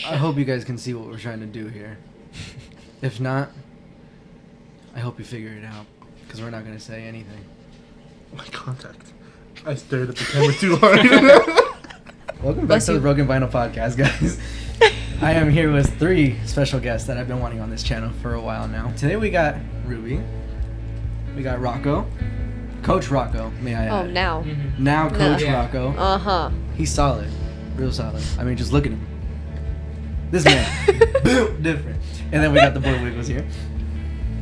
I hope you guys can see what we're trying to do here. If not, I hope you figure it out, because we're not going to say anything. My contact. I stared at the camera too hard. Welcome back to the Broken Vinyl Podcast, guys. I am here with 3 special guests that I've been wanting on this channel for a while now. Today we got Ruby. We got Rocco. Coach Rocco, may I add. Oh, now. Mm-hmm. Now Coach Rocco. Uh-huh. He's solid. Real solid. I mean, just look at him. This man. Boom. Different. And then we got the boy Wiggles here.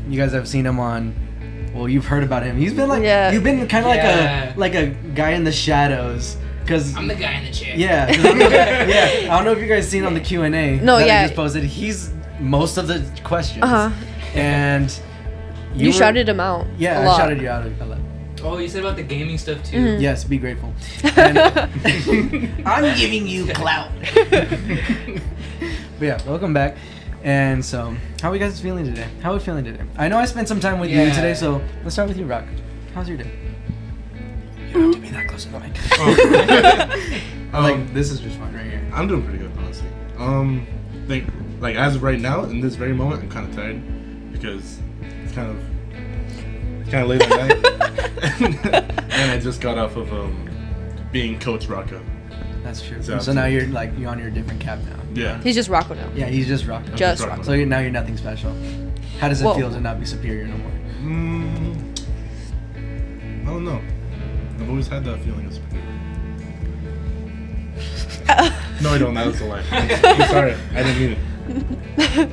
You guys have seen him on... Well, you've heard about him. He's been like... Yeah. You've been kind of like a guy in the shadows. Cause, I'm the guy in the chair. Yeah. I don't know if you guys seen on the Q&A that I just posted. He's most of the questions. Uh-huh. And... You shouted him out. Yeah, I shouted you out a lot. Oh, you said about the gaming stuff too. Mm-hmm. Yes, be grateful. And I'm giving you clout. But yeah, welcome back. And so, how are you guys feeling today? How are we feeling today? I know I spent some time with you today, so let's start with you, Rock. How's your day? You don't have to be that close to the mic. Like, this is just fun right here. I'm doing pretty good, honestly. Think like as of right now, in this very moment, I'm kind of tired because it's kind of late at night, and I just got off of being Coach Rocco. That's true. So now you're on your different cap now. Yeah. He's just Rocco now. Yeah, he's just Rocco. Just Rocco. So now you're nothing special. How does it feel to not be superior no more? I don't know. I've always had that feeling of superior. No, I don't. That was a lie. I'm sorry. I didn't mean it.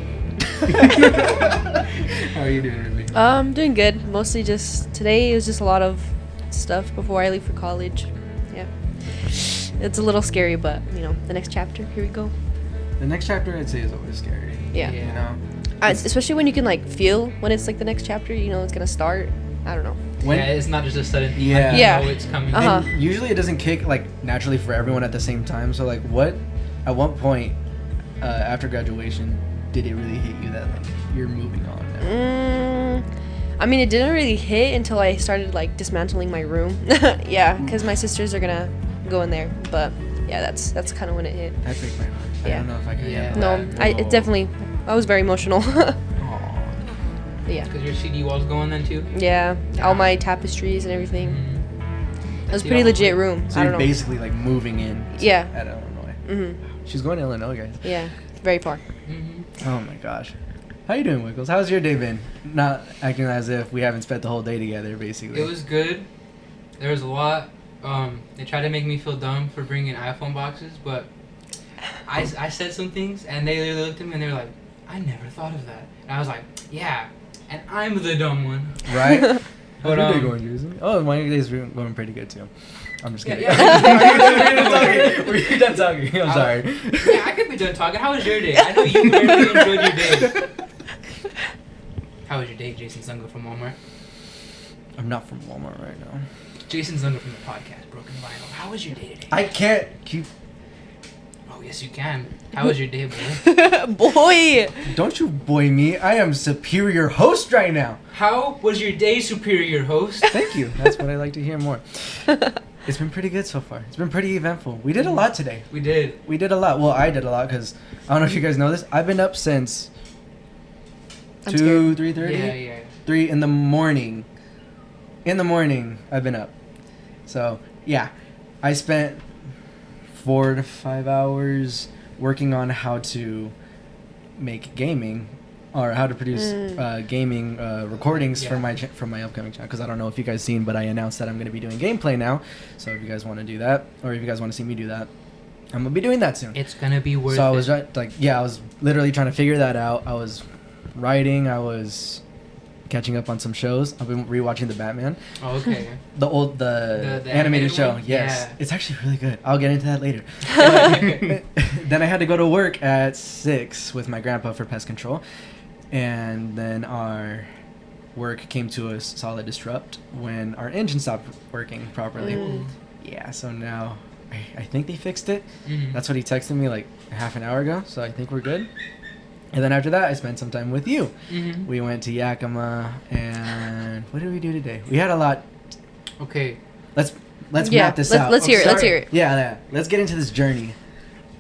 How are you doing, Ruby? I'm doing good. Mostly just today was just a lot of stuff before I leave for college. Yeah. It's a little scary, but the next chapter, here we go. The next chapter I'd say is always scary. Yeah. You know? Especially when you can feel when it's the next chapter, it's gonna start. I don't know. It's not just a sudden thing. Yeah. You know it's coming. Uh-huh. And usually it doesn't kick naturally for everyone at the same time. So at what point after graduation did it really hit you that you're moving on now? I mean, it didn't really hit until I started dismantling my room. Yeah, because my sisters are gonna go in there. But yeah, that's kind of when it hit. That breaks my heart. Yeah. I don't know if I could. No, I was very emotional. Yeah. Because your CD walls going then too? Yeah, all my tapestries and everything. It was a pretty legit room. So I don't know. You're basically moving in. Yeah. At Illinois. Mhm. She's going to Illinois, guys. Yeah, very far. Oh my gosh. How you doing, Wiggles? How's your day been? Not acting as if we haven't spent the whole day together, basically. It was good. There was a lot. They tried to make me feel dumb for bringing iPhone boxes, but I said some things, and they literally looked at me and they were like, "I never thought of that." And I was like, "Yeah." And I'm the dumb one. Right? How's But, your day going, Jason? Oh, my day's going pretty good, too. I'm just kidding. Were you done talking? I'm sorry. Yeah, I could be done talking. How was your day? I know you really enjoyed your day. How was your day, Jason Zunga from Walmart? I'm not from Walmart right now. Jason Zunga from the podcast, Broken Vinyl. How was your day today? I can't keep... Oh, yes, you can. How was your day, boy? Boy! Don't you boy me. I am superior host right now. How was your day, superior host? Thank you. That's what I like to hear more. It's been pretty good so far. It's been pretty eventful. We did a lot today. We did. We did a lot. Well, I did a lot because I don't know if you guys know this. I've been up since 3:30? Yeah. 3 in the morning. In the morning, I've been up. So, yeah. I spent 4 to 5 hours working on how to make gaming or how to produce gaming recordings for my upcoming channel, because I don't know if you guys seen, but I announced that I'm going to be doing gameplay now. So if you guys want to do that, or if you guys want to see me do that, I'm going to be doing that soon. It's going to be worth it. So I was I was literally trying to figure that out. I was writing, I was catching up on some shows. I've been rewatching The Batman. Oh, okay. The animated show. one? Yes. Yeah. It's actually really good. I'll get into that later. Then I had to go to work at 6 with my grandpa for pest control. And then our work came to a solid disrupt when our engine stopped working properly. Yeah, so now I think they fixed it. That's what he texted me half an hour ago, so I think we're good. And then after that, I spent some time with you. We went to Yakima, and what did we do today? We had a lot. Okay. Let's map this out. Let's hear it. Yeah. Let's get into this journey.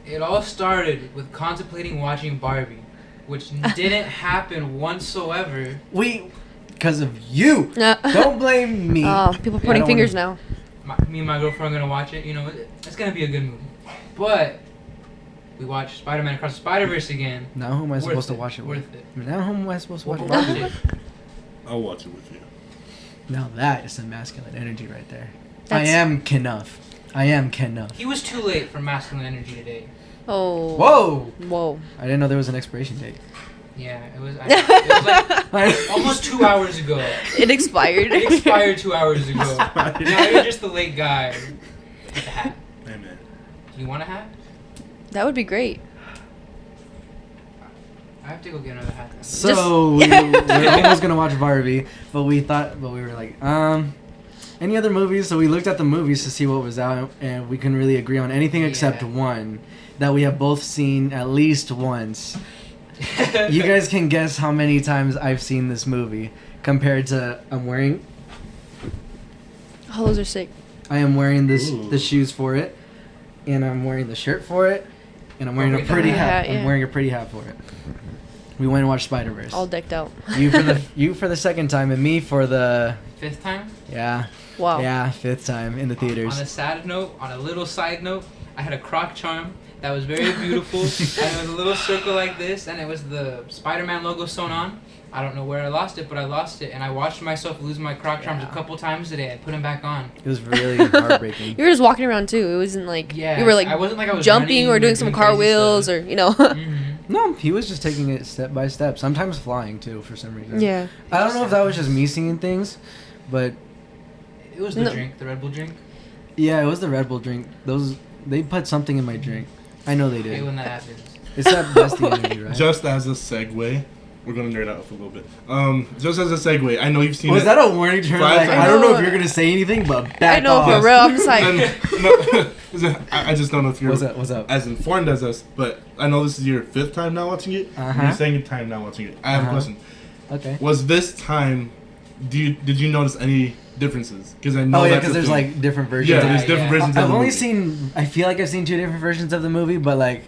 It all started with contemplating watching Barbie, which didn't happen whatsoever. Because of you. Don't blame me. Oh, people pointing fingers now. Me and my girlfriend are gonna watch it. You know, it's gonna be a good movie. But we watched Spider-Man Across the Spider-Verse again. Now who am I supposed to watch it with? Worth it. Now who am I supposed to watch We'll it watch with? it. I'll watch it with you. Now that is some masculine energy right there. That's- I am Knuff. He was too late for masculine energy today. Oh. Whoa! I didn't know there was an expiration date. Yeah, it was like almost 2 hours ago. It expired. It expired 2 hours ago. Now you're just the late guy with the hat. Amen. Do you want a hat? That would be great. I have to go get another hat then. So we were almost gonna watch Barbie, but we were like, any other movies? So we looked at the movies to see what was out, and we couldn't really agree on anything except one that we have both seen at least once. You guys can guess how many times I've seen this movie compared to I'm wearing. Oh, those are sick. I am wearing the Ooh. shoes for it, and I'm wearing the shirt for it, and I'm wearing a Okay, pretty the hat. hat, yeah. I'm wearing a pretty hat for it. We went and watched Spider-Verse. All decked out. You for the second time, and me for the Fifth time? Wow. yeah 5th time in the theaters. On a sad note, on a little side note, I had a croc charm that was very beautiful, and it was a little circle like this, and it was the Spider-Man logo sewn on. I don't know where I lost it, but I lost it, and I watched myself lose my croc charms a couple times today. I put them back on. It was really heartbreaking. You were just walking around too. It wasn't like Yeah, you were like I wasn't like I was jumping running or doing some crazy cartwheels stuff. or you know. Mhm. No, he was just taking it step by step. Sometimes flying too, for some reason. Yeah. I don't know if that was just me seeing things, but It was the No. drink, the Red Bull drink. yeah, it was the Red Bull drink. They put something in my drink. I know they I hate did. when that happens. It's that bestie energy, right? Just as a segue, we're gonna nerd out for a little bit. Just as a segue, I know you've seen Was it. that a warning term? Five Like, times. I don't know if you're gonna say anything, but back I know off. for real. I'm just like, No, I just don't know if you're What's up? as informed as us, but I know this is your 5th time now watching it. Uh-huh. You're second time now watching it. I have a question. Okay. Was this time? Did you notice any differences? Because I know. Oh yeah, that's because a there's thing. like different versions. Yeah, of there's it. different Yeah. versions. of I've the only movie. seen. I feel like I've seen 2 different versions of the movie, but like,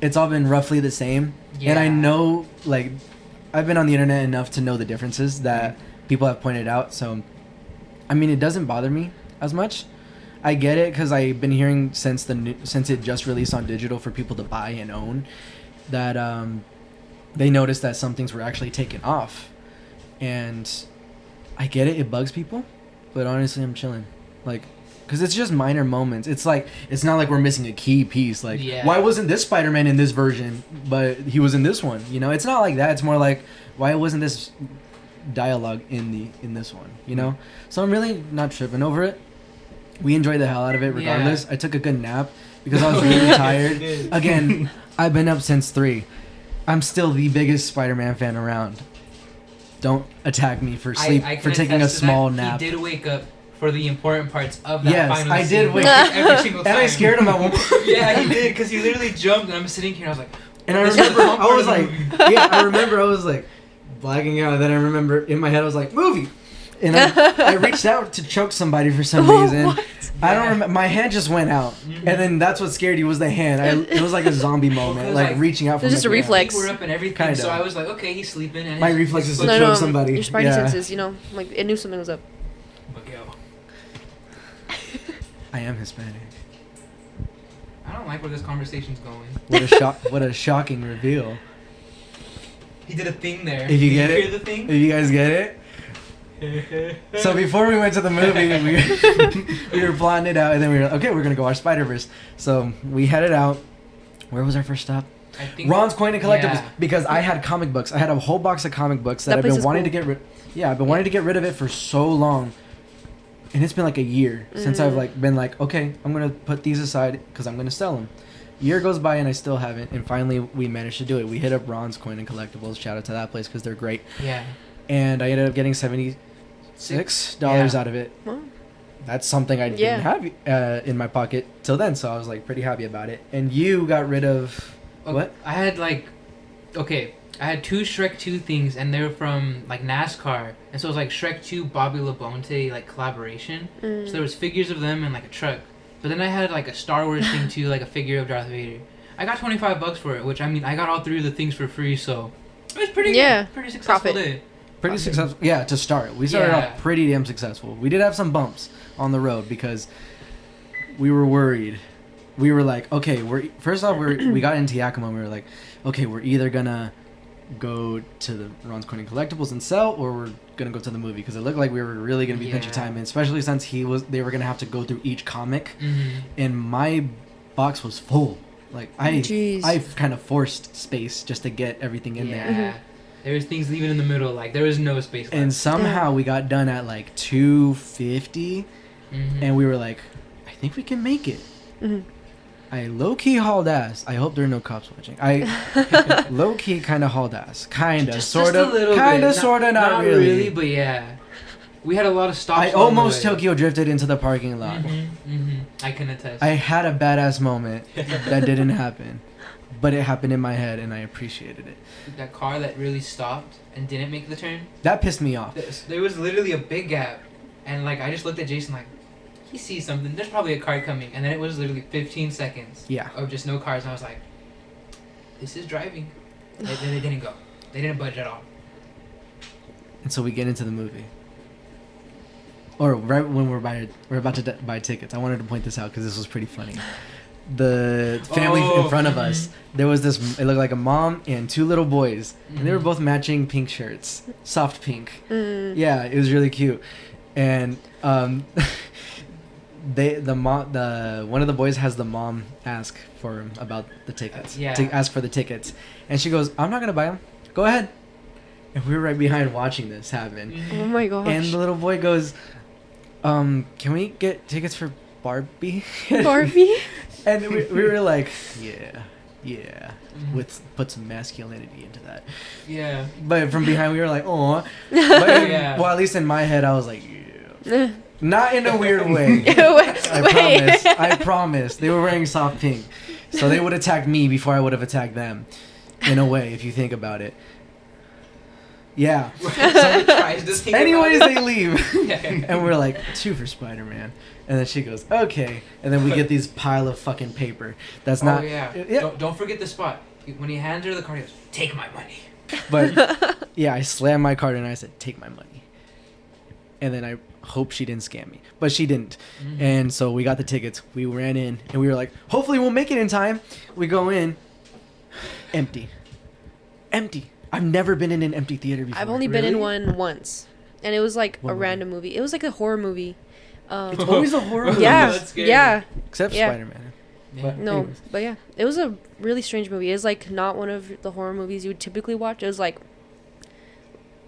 it's all been roughly the same. Yeah. And I know, like, I've been on the internet enough to know the differences that people have pointed out. So, I mean, it doesn't bother me as much. I get it because I've been hearing since it just released on digital for people to buy and own that they noticed that some things were actually taken off, and I get it. It bugs people, but honestly, I'm chilling. Like, because it's just minor moments. It's like, it's not like we're missing a key piece. Like, Yeah. why wasn't this Spider-Man in this version, but he was in this one? You know, it's not like that. It's more like, why wasn't this dialogue in this one? You know? So I'm really not tripping over it. We enjoyed the hell out of it regardless. Yeah. I took a good nap because I was really tired. Again, I've been up since 3. I'm still the biggest Spider-Man fan around. Don't attack me for I can for taking a attest to small that. nap. He did wake up for the important parts of that Yes, final I scene. did wake up. every single time. And I scared him at one point. Yeah, he did, because he literally jumped, and I'm sitting here, and I was like, And I this is the remember, fun I part was of the like, movie. yeah, I remember I was like blacking out. And then I remember in my head I was like, movie. And I reached out to choke somebody for some reason. What? I don't remember. My hand just went out, and then that's what scared you was the hand. It was like a zombie moment, Because, like like, reaching out. It was from just the a hand. reflex. Feet were up and everything, Kinda. so I was like, okay, he's sleeping. And My his- reflex his is foot- to choke somebody. Your Spidey Yeah. senses, you know, like it knew something was up. Miguel. I am Hispanic. I don't like where this conversation's going. What a shock! What a shocking reveal. He did a thing there. If you Did get hear it, the thing? if you guys get it. So before we went to the movie, we were plotting it out, and then we were okay. We're gonna go watch Spider-Verse. So we headed out. Where was our first stop? I think Ron's Coin and Collectibles, Yeah. because I had comic books. I had a whole box of comic books that That I've place been is wanting cool. to get rid. Yeah, I've been wanting to get rid of it for so long, and it's been like a year since I've like been like, okay, I'm gonna put these aside because I'm gonna sell them. Year goes by and I still haven't, and finally we managed to do it. We hit up Ron's Coin and Collectibles. Shout out to that place because they're great. Yeah. And I ended up getting $76 Yeah. out of it. Well, That's something I Yeah. didn't have in my pocket till then, so I was like pretty happy about it. And you got rid of what? I had I had 2 Shrek 2 things, and they were from like NASCAR, and so it was like Shrek 2 Bobby LeBonte like collaboration. So there was figures of them and like a truck. But then I had like a Star Wars thing too, like a figure of Darth Vader. I got $25 for it, which I mean I got all 3 of the things for free, so it was pretty pretty successful Profit. day. Pretty successful. Yeah, to start. We started Yeah. off pretty damn successful. We did have some bumps on the road because we were worried. We were like, okay, we got into Yakima and we were like, okay, we're either gonna go to the Ron's Corning Collectibles and sell, or we're gonna go to the movie, because it looked like we were really gonna be pinching time in, especially since they were gonna have to go through each comic, and my box was full. Like I kind of forced space just to get everything in there. There was things even in the middle, like there was no space left. And somehow we got done at like 2:50, and we were like, I think we can make it. I low-key hauled ass. I hope there are no cops watching. I low-key kind of hauled ass. Kind of, sort of. Kind of, sort of, not really. But yeah. We had a lot of stops. I almost Tokyo drifted into the parking lot. I can attest. I had a badass moment that didn't happen. But it happened in my head, and I appreciated it. That car that really stopped and didn't make the turn. That pissed me off. There was literally a big gap. And like I just looked at Jason like, he sees something. There's probably a car coming. And then it was literally 15 seconds of just no cars. And I was like, this is driving. They didn't go. They didn't budge at all. And so we get into the movie. Or right when we're about to buy tickets. I wanted to point this out because this was pretty funny. The family in front of us, there was this, it looked like a mom and 2 little boys. And they were both matching pink shirts. Soft pink. Yeah, it was really cute. And one of the boys has the mom ask for him about the tickets. To ask for the tickets. And she goes, I'm not going to buy them. Go ahead. And we were right behind watching this happen. Oh my gosh. And the little boy goes, can we get tickets for Barbie? Barbie? And we were like, yeah. Put some masculinity into that. Yeah. But from behind we were like, oh. Well, at least in my head I was like, yeah. Not in a weird way. I promise. They were wearing soft pink. So they would attack me before I would have attacked them. In a way, if you think about it. Yeah. So anyways, they leave. And we're like, 2 for Spider-Man. And then she goes, okay. And then we get these pile of fucking paper. That's not... Don't forget the spot. When he hands her the card, he goes, take my money. But, yeah, I slammed my card and I said, take my money. And then I hope she didn't scam me. But she didn't. And so we got the tickets. We ran in. And we were like, hopefully we'll make it in time. We go in. Empty. I've never been in an empty theater before. I've only been in one once. And it was like a random movie. It was like a horror movie. It's always a horror movie. Yeah. Except Spider-Man. But yeah. It was a really strange movie. It was like not one of the horror movies you would typically watch. It was like...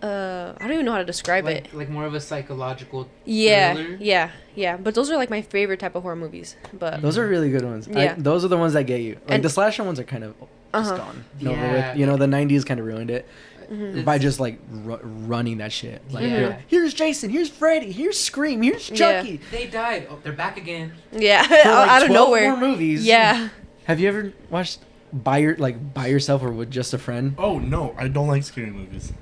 I don't even know how to describe it. Like more of a psychological thriller? Yeah. But those are like my favorite type of horror movies. But those are really good ones. Yeah. Those are the ones that get you. Like, the slasher ones are kind of just gone. Yeah. You know, the 90s kind of ruined it. By just like running that shit. Like, here's Jason, here's Freddy, here's Scream, here's Chucky. Yeah. They died. Oh, they're back again. Yeah, like out of 12 nowhere. More movies. Yeah. Have you ever watched by yourself or with just a friend? Oh no, I don't like scary movies.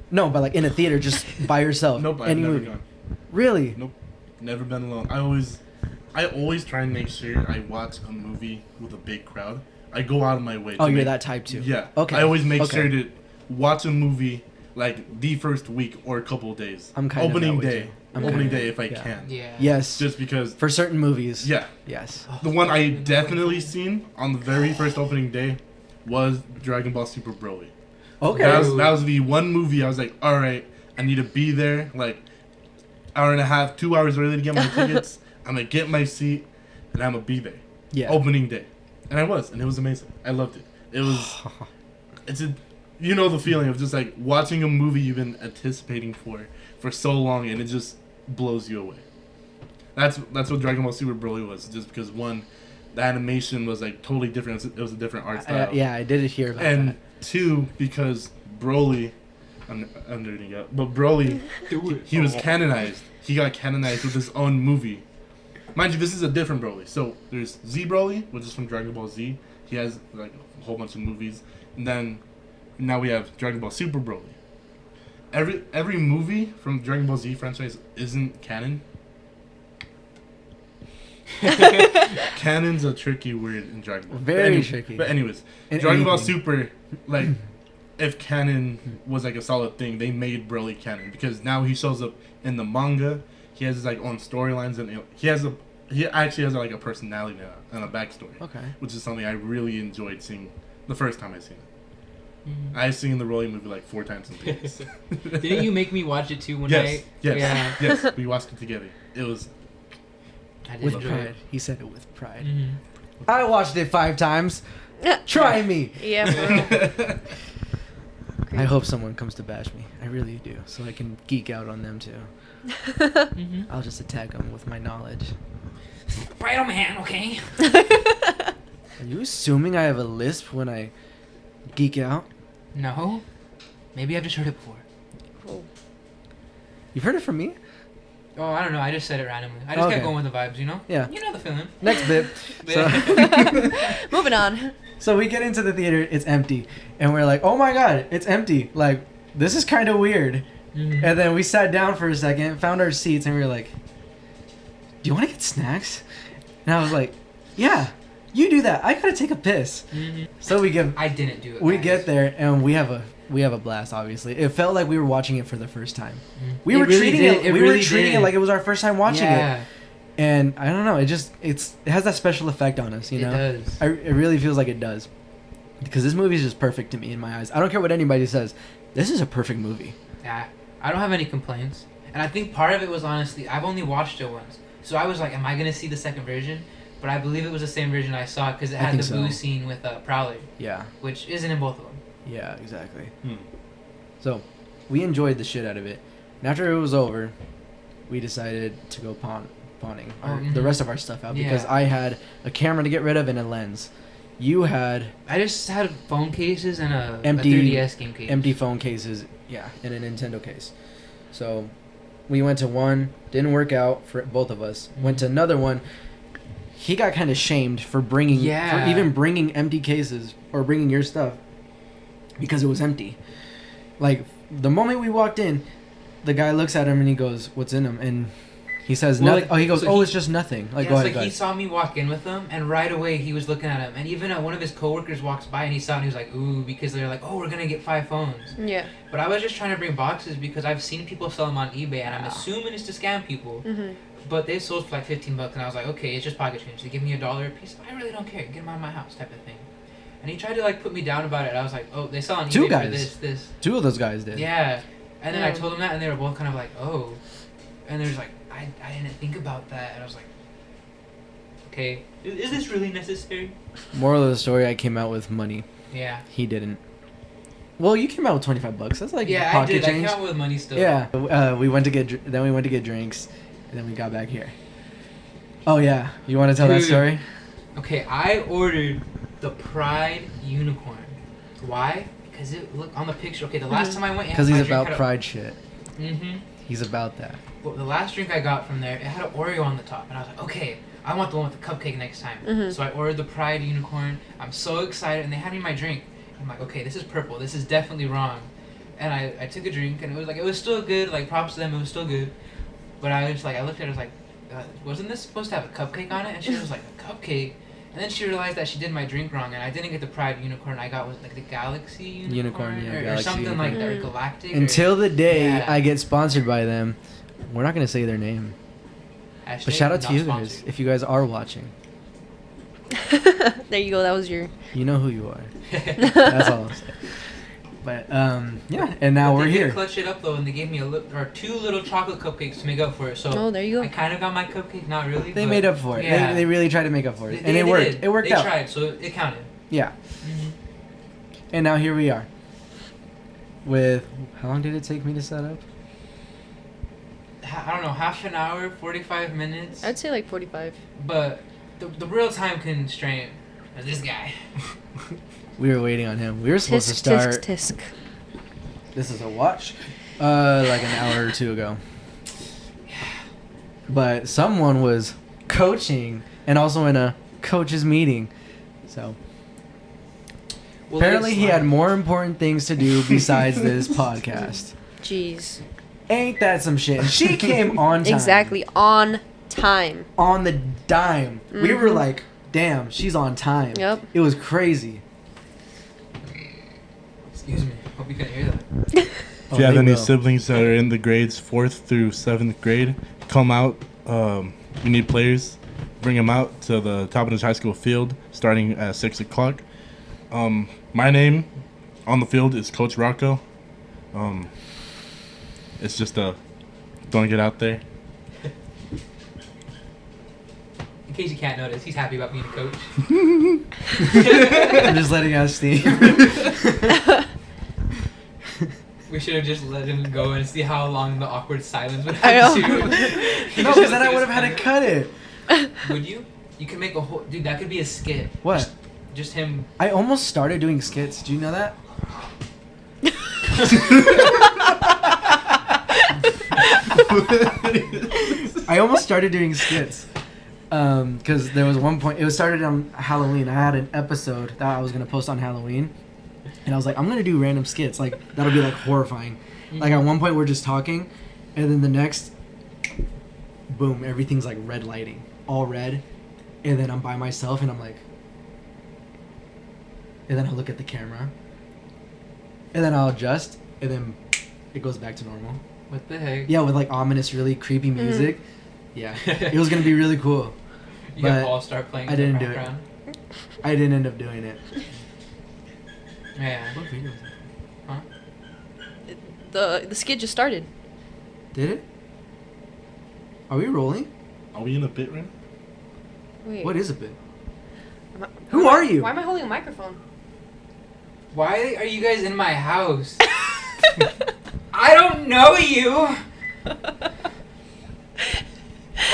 No, but like in a theater, just by yourself. Nope, I've never gone. Really? Nope, never been alone. I always try and make sure I watch a movie with a big crowd. I go out of my way. Oh, you're that type too. Yeah. Okay. I always make sure to watch a movie like the first week or a couple of days. I'm kind opening of day. Opening day if I can. Yeah. Yes. Just because for certain movies. Yeah. Yes. The one I definitely seen on the very first opening day was Dragon Ball Super Broly. Okay. That was the one movie I was like, all right, I need to be there like hour and a half, 2 hours early to get my tickets. I'm gonna get my seat and I'm gonna be there. Yeah. Opening day, and I was, and it was amazing. I loved it. It was. You know the feeling of just like watching a movie you've been anticipating for so long, and it just blows you away. That's what Dragon Ball Super Broly was. Just because one, the animation was like totally different. It was a different art style. I did hear about that. And 2, because Broly, I'm nerding out, but Broly, he was canonized. He got canonized with his own movie. Mind you, this is a different Broly. So there's Z Broly, which is from Dragon Ball Z. He has like a whole bunch of movies, and then now we have Dragon Ball Super Broly. Every movie from Dragon Ball Z franchise isn't canon. Canon's a tricky word in Dragon Ball. Very tricky. But anyways, In Dragon Ball anything. Super, like, if canon was like a solid thing, they made Broly canon because now he shows up in the manga. He has his like own storylines and he actually has like a personality now and a backstory. Okay. Which is something I really enjoyed seeing the first time I seen it. Mhm. I've seen the Broly movie like 4 times in theaters. Didn't you make me watch it too one Yes, night? yes, Yeah. yes. We watched it together. It was I did With enjoy pride. it. He said it with pride. Mhm. I watched it 5 times. Try me. Yeah, for real. I hope someone comes to bash me. I really do, so I can geek out on them too. Mhm. I'll just attack them with my knowledge. Bridle man, okay. Are you assuming I have a lisp when I geek out? No. Maybe I've just heard it before. Oh. You've heard it from me? Oh, I don't know. I just said it randomly. I just Okay. kept going with the vibes, you know? Yeah. You know the feeling. Next bit. So, Moving on. so we get into the theater, it's empty. And we're like, oh my god, it's empty. Like, this is kind of weird. Mhm. And then we sat down for a second, found our seats, and we were like, do you want to get snacks? And I was like, yeah, you do that. I gotta take a piss. Mhm. So we give I didn't do it. we guys. get there and we have a blast. Obviously, it felt like we were watching it for the first time. Mhm. We It were really treating did. it. We really were treating did. it like it was our first time watching yeah, it. And I don't know. It has that special effect on us. You know, It does. it really feels like it does. Because this movie is just perfect to me in my eyes. I don't care what anybody says. This is a perfect movie. Yeah, I don't have any complaints. And I think part of it was honestly, I've only watched it once. So I was like, am I going to see the second version? But I believe it was the same version I saw because it I had think the so. boo scene with Prowler, Yeah. which isn't in both of them. Yeah. Exactly. Hmm. So, we enjoyed the shit out of it. And after it was over, we decided to go pawning the Mhm. rest of our stuff out because Yeah. I had a camera to get rid of and a lens. You had I just had phone cases and a Empty- 3DS game case. empty phone cases, yeah, and a Nintendo case. So, we went to one, didn't work out for both of us. Went to another one. He got kind of shamed for for Yeah. even bringing empty cases or bringing your stuff because it was empty. Like the moment we walked in, the guy looks at him and he goes, "What's in them?" And he says Well, nothing. like, He goes, so "Oh, he- it's just nothing." Like Yeah, go it's ahead, go like he ahead. saw me walk in with them, and right away he was looking at him. And even one of his coworkers walks by, and he saw it, and he was like, "Ooh," because they're like, "Oh, we're gonna get 5 phones." Yeah. But I was just trying to bring boxes because I've seen people sell them on eBay, and I'm Yeah. assuming it's to scam people. Mm-hmm. But they sold for like $15, and I was like, okay, it's just pocket change. They give me $1 a piece. I really don't care. Get them out of my house, type of thing. And he tried to like put me down about it. I was like, oh, they sell on Two eBay guys. for this. Two of those guys did. Yeah. And then I Yeah. told them that, and they were both kind of like, oh. And they was like, I didn't think about that. And I was like, okay, is this really necessary? Moral of the story: I came out with money. Yeah. He didn't. Well, you came out with $25. That's like Yeah, I pocket did. change. I came out with money still. Yeah. We went to get then we went to get drinks, and then we got back here. Oh yeah, you want to tell that Dude. story? Okay, I ordered the Pride Unicorn. Why? Because it looked on the picture. Okay, the last time I went, Because he's about pride shit. Mm-hmm. He's about that. Well, the last drink I got from there, it had an Oreo on the top, and I was like, okay, I want the one with the cupcake next time. Mhm. So I ordered the Pride Unicorn. I'm so excited, and they had me my drink. I'm like, okay, this is purple. This is definitely wrong. And I took a drink, and it was still good. Like props to them, it was still good. But I was like, I looked at it, I was like, wasn't this supposed to have a cupcake on it? And she was like, a cupcake. And then she realized that she did my drink wrong, and I didn't get the Pride Unicorn. I got was like the Galaxy Unicorn, Yeah, or Galaxy something like that, or Unicorn. Galactic. Until the day Yeah. I get sponsored by them, we're not gonna say their name. Hashtag But shout out to not you guys sponsored. if you guys are watching. There you go. That was your. You know who you are. That's all I'll say. But yeah, and now But we're they did here. clutch it up though, and they gave me two little chocolate cupcakes to make up for it. So Oh, there you I go. kind of got my cupcake, not really. They but made up for it. Yeah. They really tried to make up for it, and They it worked. did. It worked they out. tried, so it counted. Yeah, Mm-hmm. and now here we are. With how long did it take me to set up? I don't know, half an hour, 45 minutes. I'd say like 45. But the real time constraint is this guy. We were waiting on him. We were supposed to Tisk, start. tisk, tisk. This is a watch. Like an hour or two ago. But someone was coaching and also in a coach's meeting. So Well, apparently it's he had like- more important things to do besides this podcast. Jeez. Ain't that some shit? And she came on time. Exactly. On time. On the dime. We were Mhm. like, damn, she's on time. Yep. It was crazy. Excuse me. Hope you can hear that. If you have they any will. siblings that are in the grades 4th through 7th grade, come out. We need players. Bring them out to the Tappanews High School field starting at 6 o'clock. My name on the field is Coach Rocco. It's just don't get out there. In case you can't notice, he's happy about being a coach. I'm just letting out steam. We should have just let him go and see how long the awkward silence would I have know. to. No, because then I would have had to cut it. Would you? You could make a whole... Dude, that could be a skit. What? Just him... I almost started doing skits. Do you know that? I almost started doing skits. Because there was one point... It was started on Halloween. I had an episode that I was going to post on Halloween. And I was like, I'm going to do random skits. Like, that'll be, like, horrifying. Like, at one point, we're just talking. And then the next... Boom. Everything's, like, red lighting. All red. And then I'm by myself, and I'm like... And then I'll look at the camera. And then I'll adjust. And then it goes back to normal. What the heck? Yeah, with, like, ominous, really creepy music. Yeah. It was going to be really cool. You have but All Star playing I in the didn't do it. background. I didn't end up doing it. Yeah. What video was that? Huh? The skit just started. Did it? Are we rolling? Are we in a bit right now? Wait. What is a bit? Am I- Who why am are I- you? Why am I holding a microphone? Why are you guys in my house? I don't know you!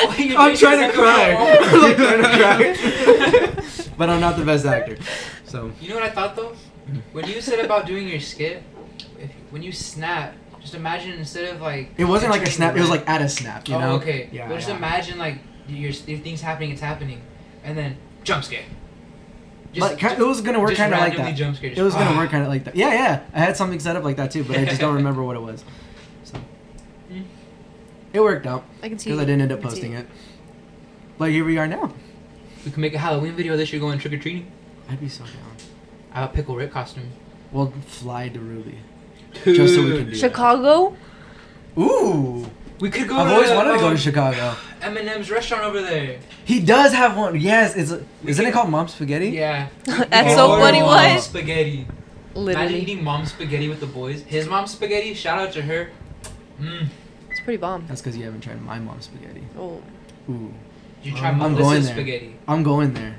Oh, you're I'm making trying to such a cry. wall. I'm like trying to cry. But I'm not the best actor. So. You know what I thought though? When you said about doing your skit, when you snap, just imagine instead of like... It wasn't like a entering snap. the it was red- like at a snap, you oh, know? okay. Yeah. But just yeah. imagine like your things happening, it's happening, and then jump scare. It was gonna work just kind of like randomly that. jump scare, It was just, gonna work kind of like that. Yeah, yeah. I had something set up like that too, but I just don't remember what it was. So. Mm. It worked out I can see. because I didn't end up I can see posting it. But here we are now. We can make a Halloween video this year going trick or treating. I'd be so down. I have a Pickle Rick costume. We'll fly to Ruby. Dude. Just so we can do Chicago. Ooh. We could go I've to always wanted to go to Chicago. Eminem's restaurant over there. He does have one. Yes, isn't can- it called Mom's Spaghetti? Yeah. That's so Order funny, mom's what? Spaghetti. Imagine Literally. eating mom's spaghetti with the boys. His mom's spaghetti, shout out to her. Mm. It's pretty bomb. That's because you haven't tried my mom's spaghetti. Oh. Ooh. You try I'm going Melissa's there. spaghetti. I'm going there.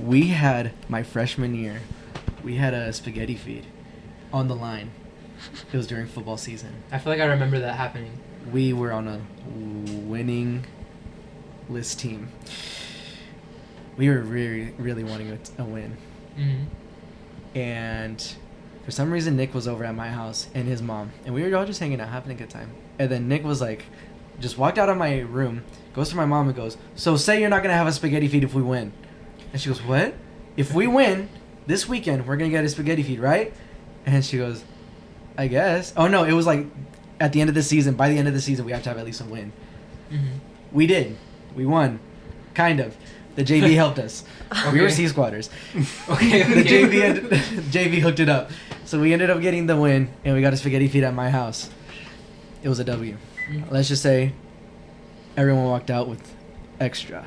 We had my freshman year. We had a spaghetti feed on the line. It was during football season. I feel like I remember that happening. We were on a winning list team. We were really, really wanting a win. Mm-hmm. And for some reason, Nick was over at my house and his mom. And we were all just hanging out, having a good time. And then Nick was like, just walked out of my room, goes to my mom and goes, "So say you're not going to have a spaghetti feed if we win." And she goes, "What? If we win this weekend, we're going to get a spaghetti feed, right?" And she goes, "I guess." Oh, no, it was like at the end of the season. By the end of the season, we have to have at least a win. Mm-hmm. We did. We won. Kind of. The JV helped us. We were Okay. C squatters. Okay, The okay. JV hooked it up. So we ended up getting the win, and we got a spaghetti feed at my house. It was a W. Mhm. Let's just say everyone walked out with extra.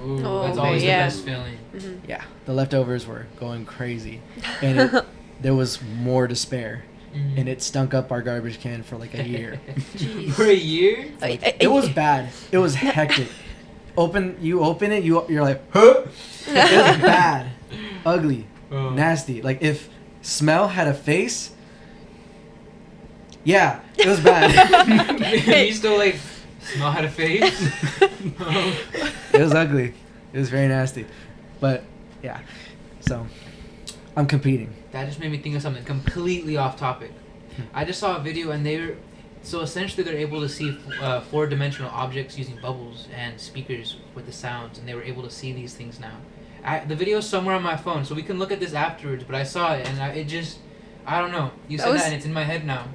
Ooh, Oh, that's okay, always yeah. the best feeling. Mm-hmm. Yeah, the leftovers were going crazy, and there was more to spare, Mhm. and it stunk up our garbage can for like a year. Jeez. For a year? It was bad. It was hectic. You open it, you're like, huh? It was bad, ugly, Oh. nasty. Like if smell had a face. Yeah, it was bad. You still like smell had a face? No. It was ugly. It was very nasty. But yeah, so I'm competing. That just made me think of something completely off topic. I just saw a video and so essentially they're able to see four-dimensional objects using bubbles and speakers with the sounds, and they were able to see these things now. The video's somewhere on my phone, so we can look at this afterwards, but I saw it and I don't know. You That said was- that and it's in my head now.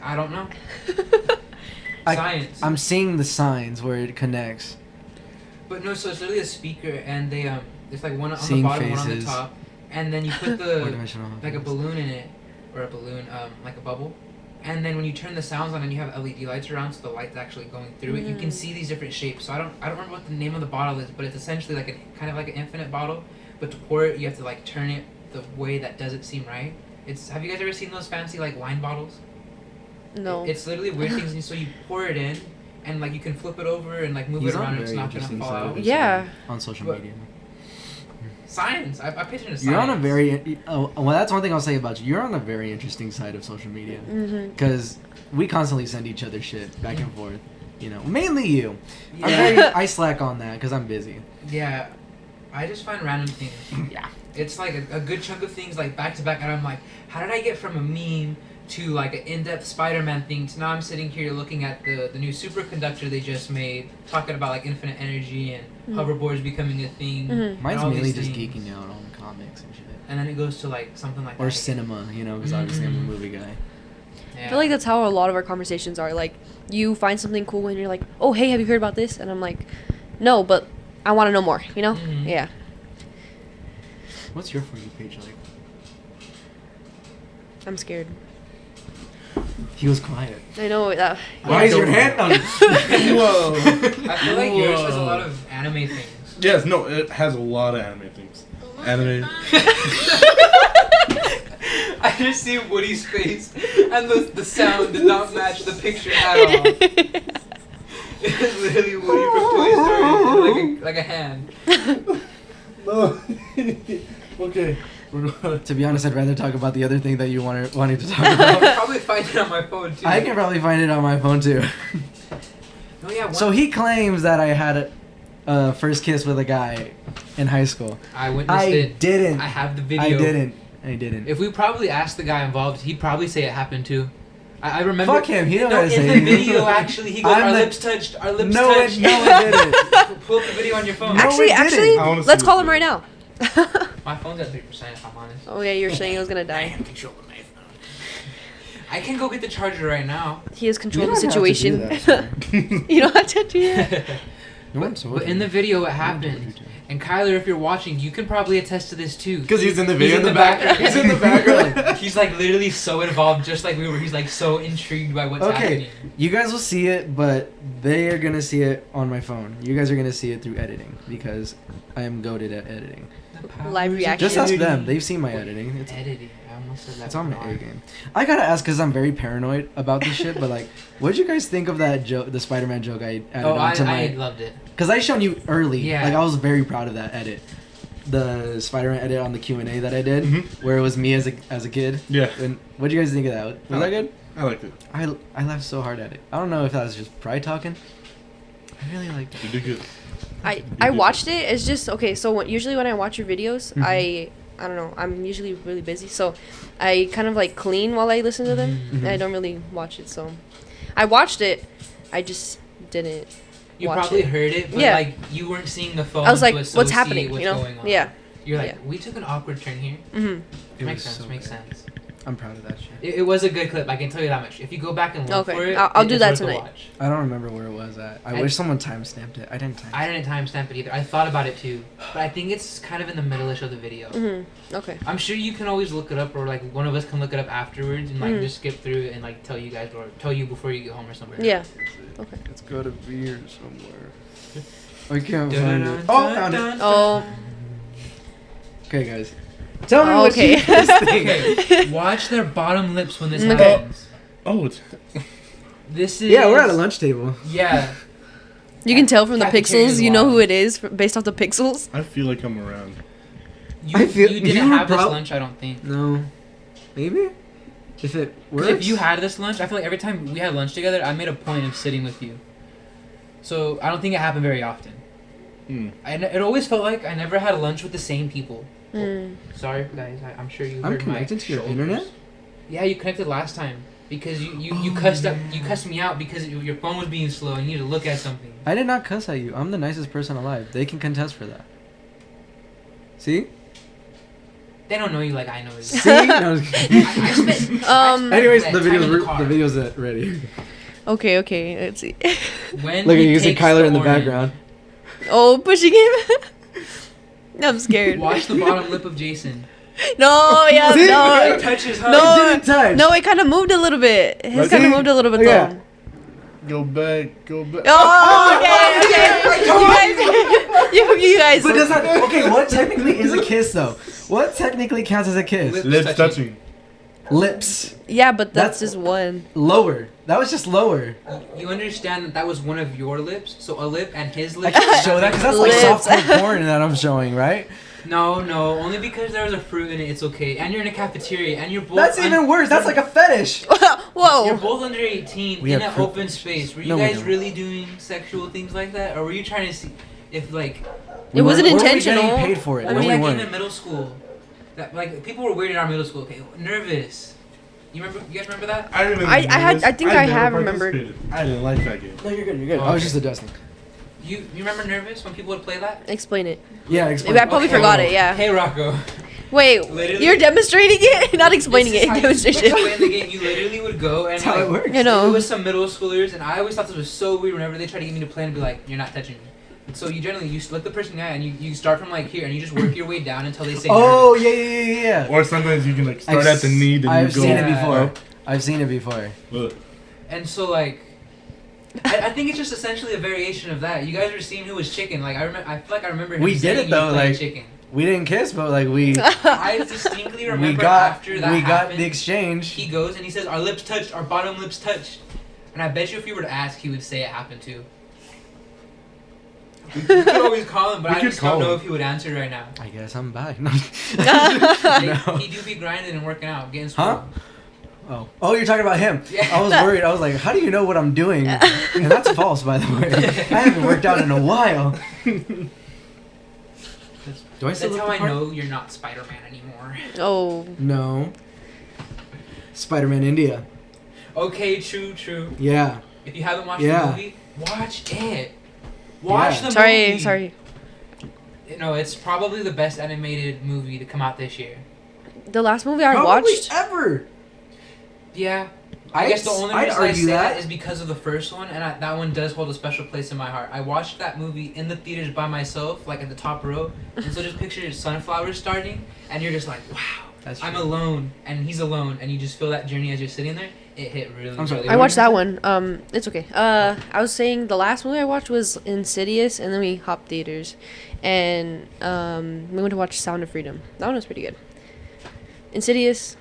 I don't know. Science. I'm seeing the signs where it connects. But no, so it's literally a speaker, and they it's like one on Seeing the bottom, one on the faces. top, and then you put Four-dimensional like a faces. balloon in it, or a balloon, like a bubble, and then when you turn the sounds on and you have LED lights around, so the light's actually going through it, you can see these different shapes. So I don't remember what the name of the bottle is, but it's essentially like a kind of like an infinite bottle, but to pour it, you have to like turn it the way that doesn't seem right. Have you guys ever seen those fancy like wine bottles? No. It's literally weird things, and so you pour it in, and like you can flip it over and like move He's it on around, and it's very not gonna interesting fall side of out. it. Yeah. On social But- media. Science. I pitched into science. You're on a very well. That's one thing I'll say about you. You're on a very interesting side of social media Mm-hmm. because we constantly send each other shit back and forth. You know, mainly you. Yeah. I slack on that because I'm busy. Yeah, I just find random things. Yeah. It's like a good chunk of things like back to back, and I'm like, how did I get from a meme to like an in-depth Spider-Man thing to now I'm sitting here looking at the new superconductor they just made, talking about like infinite energy and hoverboards becoming a thing. Mm-hmm. Mine's and all mainly these just things. geeking out on comics and shit. And then it goes to like something like Or that. cinema, you know, because obviously I'm a movie guy. Yeah. I feel like that's how a lot of our conversations are. Like, you find something cool and you're like, oh, hey, have you heard about this? And I'm like, no, but I want to know more, you know? Mhm. Yeah. What's your For You page like? I'm scared. He was quiet. I know that. Why is your hand on? Whoa. I feel like yours has a Whoa. lot of anime things. Yes, no, it has a lot of anime things. Anime. I just see Woody's face, and the sound did not match the picture at all. It's literally Woody from Toy Story, like a hand. No. Okay. We're gonna. To be honest, I'd rather talk about the other thing that you wanted to talk I about. can probably find it on my phone too. I can probably find it on my phone too. Oh yeah. So he claims that I had a first kiss with a guy in high school. I witnessed I it. didn't. I have the video. I didn't. If we probably asked the guy involved, he'd probably say it happened too. I remember. Fuck him. He don't No, gotta in say the anything. video actually, he goes, I'm "Our the- lips touched. Our lips No, touched." it didn't. Pull up the video on your phone. No, actually, we didn't. actually, I wanna see let's this call him video. right now. My phone's at 3%. If I'm honest. Oh yeah, you were saying he was gonna I die. am controlling my phone. I can go get the charger right now. He has You controlled the don't have to do situation. that, sir. You don't have to do that. No one But told in you. the video, it No one told you happened. to. And Kyler, if you're watching, you can probably attest to this too. Because he's in the He's video in in the the back. background. He's in the background. He's like literally so involved, just like we were. He's like so intrigued by what's Okay, happening. you guys will see it, but they are gonna see it on my phone. You guys are gonna see it through editing because I am goated at editing. The powers Live of reaction. Just ask editing. them. They've seen my editing. It's Editing. I almost said that. It's on my wrong. A game. I gotta ask because I'm very paranoid about this shit. But like, what did you guys think of that joke, the Spider-Man joke I added Oh, onto I my? loved it. Because I shown you early. Yeah. Like I was very proud of that edit, the Spider-Man edit on the Q&A that I did, Mhm. where it was me as a kid. Yeah, And what do you guys think of that? Was that good? I liked it. I laughed so hard at it. I don't know if that was just pride talking. I really liked it. You did good. I watched it. It's just okay. So usually when I watch your videos, Mhm. I don't know. I'm usually really busy, so I kind of like clean while I listen to them. Mhm. I don't really watch it. So I watched it. I just didn't. You watch probably it. heard it, but Yeah. like you weren't seeing the phone. I was like, to what's associate happening? What's You know? going on. Yeah. You're like, Yeah. we took an awkward turn here. Mhm. It Makes was sense. so Makes good. sense. I'm proud of that shit. It was a good clip. I can tell you that much. If you go back and look Okay. for it, I'll do it's that worth a tonight. watch. I don't remember where it was at. I wish someone timestamped it. I didn't timestamp. I didn't timestamp it either. I thought about it too, but I think it's kind of in the middle-ish of the video. Mhm. Okay. I'm sure you can always look it up, or like one of us can look it up afterwards and like Mhm. just skip through it and like tell you guys, or tell you before you get home or somewhere. Yeah. Okay. It's gotta be here somewhere. I can't Dun, find dun, it. dun, Oh, found it. dun, Oh. Okay, guys. Tell me Oh, what okay. you guys think. Okay, watch their bottom lips when this Okay. happens. Oh, it's. This is. Yeah, we're at a lunch table. Yeah. You can tell from the Cafeteria's pixels. You know wild. who it is based off the pixels. I feel like I'm around. You, I feel- you didn't you were have this prob- lunch, I don't think. No. Maybe? If it 'Cause works. if you had this lunch, I feel like every time we had lunch together, I made a point of sitting with you. So I don't think it happened very often. Hmm. It always felt like I never had lunch with the same people. Mm. Sorry, guys. I'm sure you I'm heard connected my to your shoulders. internet? Yeah, you connected last time because you Oh, cussed yeah. you cussed me out because your phone was being slow and you needed to look at something. I did not cuss at you. I'm the nicest person alive. They can contest for that. See? They don't know you like I know you. See? No, I was kidding. I spent- Um, I Anyways, spent the time in video's car. the video's ready. Okay, let's see. When Look at he you see takes Kyler in the orange, background. Oh, pushing him. I'm scared. Watch the bottom lip of Jason. No, yeah, See? no. It touches her. No, It didn't touch. No, it kind of moved a little bit. His Like, kind of see? moved a little bit Look at though. Go back, go back. Oh, okay. You guys. But does that? Okay, what technically is a kiss though? What technically counts as a kiss? Lips Lips touching. Lips. Yeah, but that's That's- just one. Lower. That was just lower. You understand that was one of your lips? So a lip and his I lip. can't show that because that's like Lips. softcore porn that I'm showing, right? No, only because there was a fruit in it. It's okay. And you're in a cafeteria, and you're both. That's even worse. That's like a fetish. You're Whoa. both under 18 We in have an fruit open fetishes. space. Were you No, we guys don't. really doing sexual things like that, or were you trying to see if like? It wasn't Were we intentional. getting paid for it? I No, mean, we Like weren't. in middle school, that like people were weird in our middle school. Okay, nervous. You remember? You guys remember that? I remember. I think I never have remembered. participated. I didn't like that game. No, you're good. You're good. Oh, I was okay. just adjusting. You remember nervous when people would play that? Explain it. Yeah, explain. Maybe I probably Okay. forgot it. Yeah. Hey Rocco. Wait, Literally- you're demonstrating it, not explaining This it. is how you Demonstration. play the game. You literally would go and That's how it like, works. You know. it was some middle schoolers, and I always thought this was so weird. Whenever they try to get me to play and be like, "You're not touching me." And so you generally you look the person in the eye and you start from like here and you just work your way down until they say. Oh nervous. yeah. Or sometimes you can like start I've at the knee, then I've you go. seen it Yeah. before. I've seen it before. Look. And so like, I think it's just essentially a variation of that. You guys were seeing who was chicken. Like I feel like I remember him We did saying it, he though, played like- chicken. We didn't kiss, but like we I distinctly remember we got after that got happened, the exchange. he goes and he says our lips touched, our bottom lips touched, and I bet you if you were to ask, he would say it happened too. We could always call him, but We I could just don't call know him. if he would answer right now. I guess I'm back. No. He do be grinding and working out, getting Huh? school. Oh, you're talking about him. Yeah. I was worried. I was like, how do you know what I'm doing? And that's false, by the way. I haven't worked out in a while. Do I That's still look how the I part? know you're not Spider-Man anymore. Oh. No. Spider-Man India. Okay, true. Yeah. If you haven't watched Yeah. the movie, watch it. Watch Yeah. the Sorry. movie. Sorry. No, it's probably the best animated movie to come out this year. The last movie I Probably watched. ever. Yeah. I guess the only I'd reason I argue say that that is because of the first one, and that one does hold a special place in my heart. I watched that movie in the theaters by myself, like at the top row, and so just picture sunflowers starting, and you're just like, wow, That's I'm true. alone, and he's alone, and you just feel that journey as you're sitting there. It hit really, I'm sorry, really I what watched did that you one. It's okay. I was saying the last movie I watched was Insidious, and then we hopped theaters, and we went to watch Sound of Freedom. That one was pretty good. Insidious.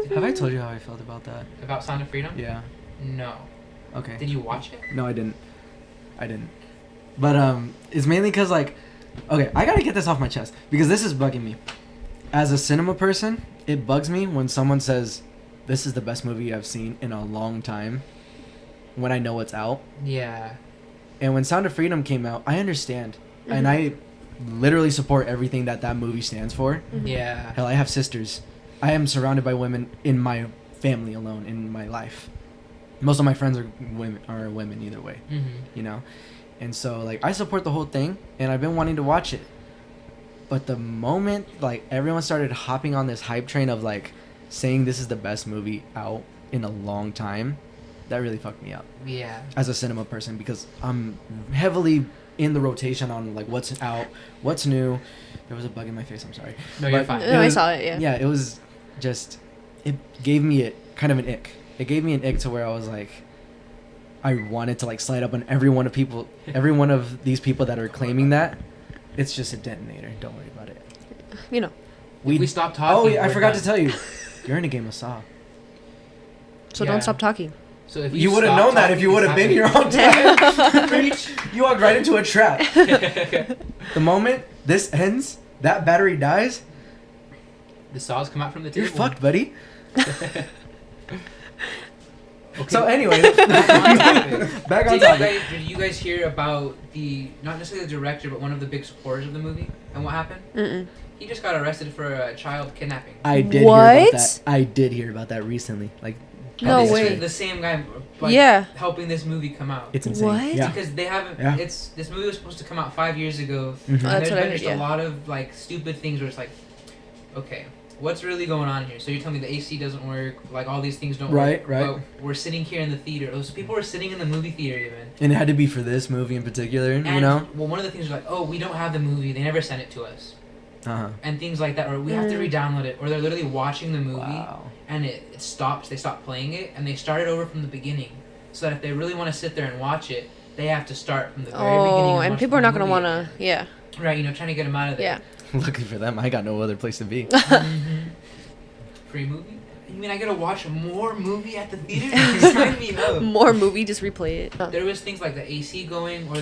Have I told you how I felt about that? About Sound of Freedom? Yeah. No. Okay. Did you watch it? No, I didn't. But it's mainly because like, okay, I gotta get this off my chest because this is bugging me. As a cinema person, it bugs me when someone says, "This is the best movie I've seen in a long time," when I know it's out. Yeah. And when Sound of Freedom came out, I understand, and I literally support everything that movie stands for. Yeah. Hell, I have sisters. I am surrounded by women in my family alone, in my life. Most of my friends are women either way, you know? And so, like, I support the whole thing, and I've been wanting to watch it. But the moment, like, everyone started hopping on this hype train of, like, saying this is the best movie out in a long time, that really fucked me up Yeah. as a cinema person because I'm heavily in the rotation on, like, what's out, what's new. There was a bug in my face, I'm sorry. No, you're But fine. No, I saw it. Yeah. Yeah, it was just, it gave me kind of an ick. It gave me an ick to where I was like, I wanted to like slide up on every one of these people that are claiming that. It's just a detonator. Don't worry about it. You know. If we stop talking. Oh, yeah, I we're forgot done. to tell you. You're in a game of Saw. So Yeah. don't stop talking. So if You would have stop known that talking, if you would have it's been here on time. Preach. You walked right into a trap. happening. The moment this ends, that battery dies, The saws come out from the table. you're fucked, buddy. Okay. So anyway, Back on topic. back on Did topic. did you guys hear about not necessarily the director, but one of the big supporters of the movie and what happened? Mm-mm. He just got arrested for a child kidnapping. I did hear about What? that. I did hear about that recently. Like, No This is way. The same guy, like, Yeah. helping this movie come out. it's insane. What? Yeah. Because they haven't. Yeah. This movie was supposed to come out 5 years ago. Mhm. And That's there's what I been heard, just yeah. a lot of like stupid things where it's like, okay, what's really going on here? So you're telling me the AC doesn't work, like all these things don't Right, work. right. But we're sitting here in the theater. Those people were sitting in the movie theater even. And it had to be for this movie in particular, And, you know? well, one of the things was like, oh, we don't have the movie. They never sent it to us. Uh-huh. And things like that. Or we have to re-download it. Or they're literally watching the movie. Wow. And it stops. They stop playing it. And they start it over from the beginning. So that if they really want to sit there and watch it, they have to start from the very beginning. Oh, and watch people are the not gonna movie wanna. again. Yeah. Right, trying to get them out of there. Yeah. Lucky for them, I got no other place to be. Free movie? You mean I gotta watch more movie at the theater? Sign me up. More movie, just replay it. There was things like the AC going, or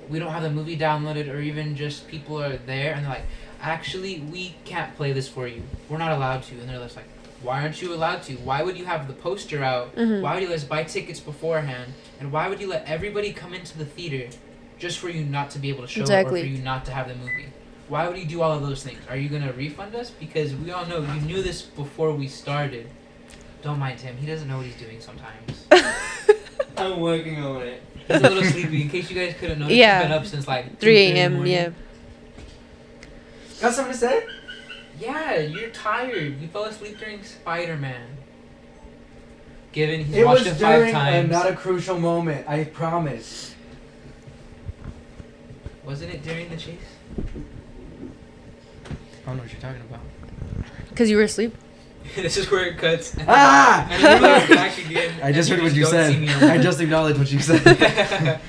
we don't have the movie downloaded, or even just people are there and they're like, actually, we can't play this for you. We're not allowed to. And they're just like, why aren't you allowed to? Why would you have the poster out? Mhm. Why would you let us buy tickets beforehand? And why would you let everybody come into the theater just for you not to be able to show it, or for you not to have the movie? Why would you do all of those things? Are you gonna refund us? Because we all know you knew this before we started. Don't mind him. He doesn't know what he's doing sometimes. I'm working on it. He's a little sleepy. In case you guys couldn't notice, Yeah. he's been up since like 3 2:30 in the a.m. morning. Yeah. Got something to say? Yeah, you're tired. You fell asleep during Spider-Man. Given he's It watched was it 5 during times. not a crucial moment, I promise. Wasn't it during the chase? I don't know what you're talking about. Cause you were asleep. This is where it cuts. Ah! And then it goes back again. I just and heard what you don't said. see me I just acknowledged what you said.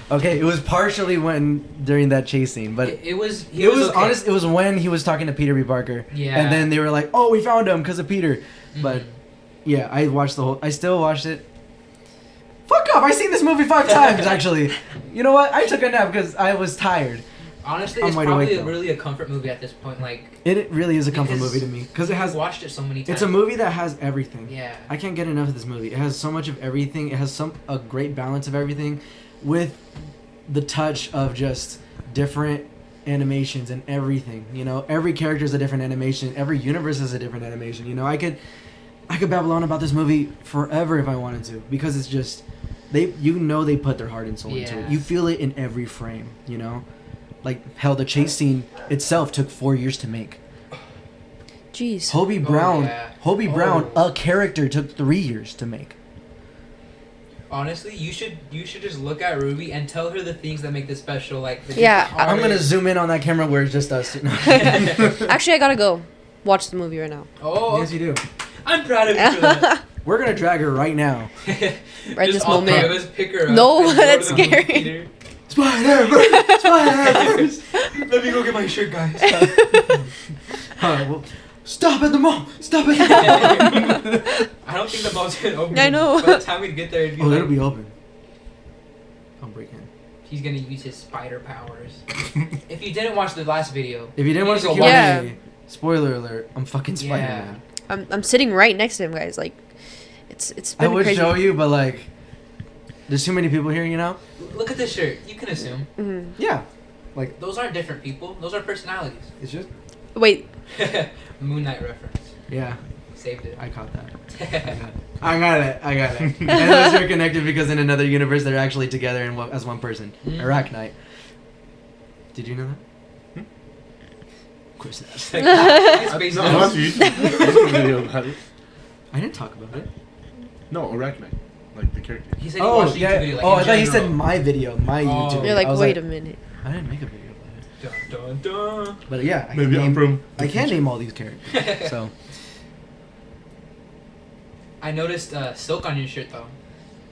Okay, it was partially when during that chase scene, but it was. it was okay. honest. It was when he was talking to Peter B. Parker. Yeah. And then they were like, "Oh, we found him because of Peter." But Mhm. yeah, I watched the whole. I still watched it. Fuck off! I seen this movie 5 times actually. You know what? I took a nap because I was tired. Honestly, I'm it's wide probably awake, though. really a comfort movie at this point. Like It really is a comfort Because movie to me because it I've has. watched it so many times. It's a movie that has everything. Yeah. I can't get enough of this movie. It has so much of everything. It has a great balance of everything, with the touch of just different animations and everything. You know, every character is a different animation. Every universe is a different animation. You know, I could babble on about this movie forever if I wanted to, because it's just they put their heart and soul into it. Yeah. You feel it in every frame. You know, like hell, the chase scene itself took 4 years to make. Jeez. Hobie Brown, yeah. Brown, Oh. a character took 3 years to make. Honestly, you should just look at Ruby and tell her the things that make this special. Like the Yeah, different I'm gonna art. zoom in on that camera where it's just us. Actually, I gotta go watch the movie right now. Oh, Yes, you do. I'm proud of you for that. We're gonna drag her right now. Right Just this all moment. three of us pick her up No, and go to that's the movie scary. theater. Spider-Verse! Spider-Verse! Let me go get my shirt, guys. Well, stop at the mall! Stop at the mall! I don't think the mall's gonna open. I know. By the time we get there, it'd be Oh, like, it'll be open. I'll break in. he's gonna use his spider powers. If you didn't watch the last video, If you didn't watch the go Q&A, watch Yeah. spoiler alert, I'm fucking Spider-Man. I'm sitting right next to him, guys. Like, it's I been would crazy. show you, but like, there's too many people here, you know? Look at this shirt. You can assume Mhm. Yeah. those aren't different people. Those are personalities. It's just... Wait. Moon Knight reference. Yeah, Saved it. I caught that. I got it. And those are connected because in another universe they're actually together as one person. Mm. Arachnite. Did you know that? Of course not. It's like, it's based No, on- I watched a YouTube video about it. I didn't talk about it. No, Arachnite. Like the character. He said he Oh, watched a yeah. YouTube video. Like, Oh, in I thought he said general. my video, my Oh. YouTube video. You're like, I was wait a minute. I didn't make a video about it. Dun, dun, dun. But yeah, Maybe I'm from. I can name all these characters. So, I noticed silk on your shirt though.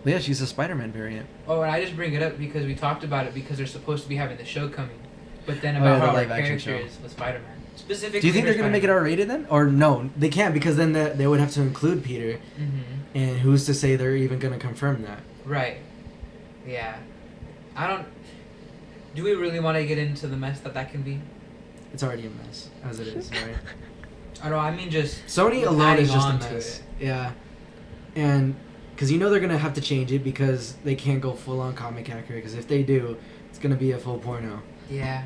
but yeah, she's a Spider-Man variant. Oh, and I just bring it up because we talked about it because they're supposed to be having the show coming, but then Oh, about yeah, the how our live action character show. is with Spider-Man. Specifically, Do you think they're gonna make it R-rated then? Or no, they can't because then they would have to include Peter, Mm-hmm. and who's to say they're even gonna confirm that? Right. Yeah. I don't. Do we really want to get into the mess that can be? It's already a mess as it is, right? I don't. I mean, just Sony with alone is adding just a on to mess. it. Yeah, and because they're gonna have to change it because they can't go full on comic accurate. Because if they do, it's gonna be a full porno. Yeah.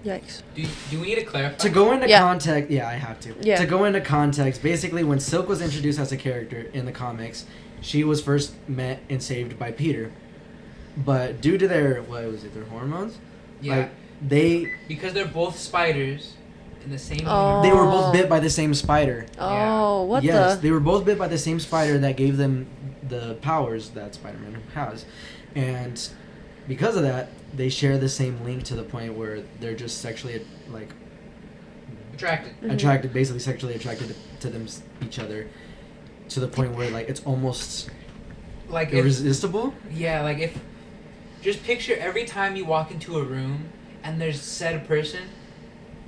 Yikes. Do we need to clarify? To go into Yeah. context, yeah, I have to. Yeah. To go into context, basically, when Silk was introduced as a character in the comics, she was first met and saved by Peter. But due to their hormones? Yeah. Like, they... Because they're both spiders, in the same Oh. They were both bit by the same spider. Oh, what Yes, the? they were both bit by the same spider that gave them the powers that Spider-Man has, and because of that, they share the same link to the point where they're just sexually like attracted. Mhm. attracted, basically sexually attracted to them each other, to the point where like it's almost Like if, irresistible. yeah, like if just picture every time you walk into a room and there's said person,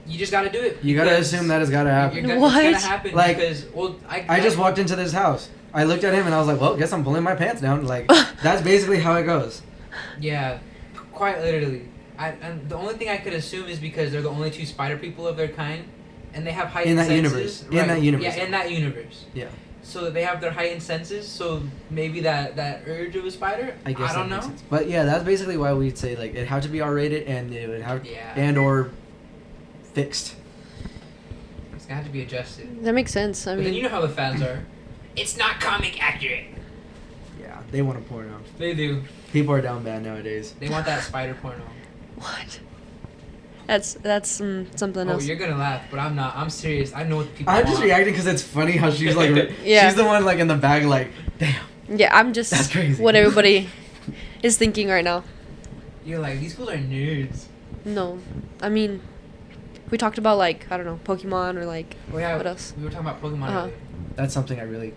you just gotta do it. You gotta because assume that it's gotta happen. It's What? gonna happen Like, because well, I just walked into this house. I looked at him and I was like, well, guess I'm pulling my pants down. Like, that's basically how it goes. Yeah, quite literally. And the only thing I could assume is because they're the only two spider people of their kind, and they have heightened In that senses. universe. In that universe. Yeah, in that universe. Yeah. So that they have their heightened senses. So maybe that urge of a spider. I guess I don't that makes know. sense. But yeah, that's basically why we'd say like it had to be R-rated and it would have Yeah. and or fixed. It's gonna have to be adjusted. That makes sense. I But then mean, you know how the fans are. It's not comic accurate. Yeah, they want a porno. They do. People are down bad nowadays. They want that spider porno. what? That's something Oh, else. you're gonna laugh, but I'm not. I'm serious. I know what the people I'm want. just reacting because it's funny how she's like, Yeah. she's the one like in the bag like, damn. Yeah, I'm just That's crazy. what everybody is thinking right now. You're like, these fools are nerds. No, I mean, we talked about like I don't know Pokemon or like Oh yeah. what else? We were talking about Pokemon Uh-huh. earlier. That's something I really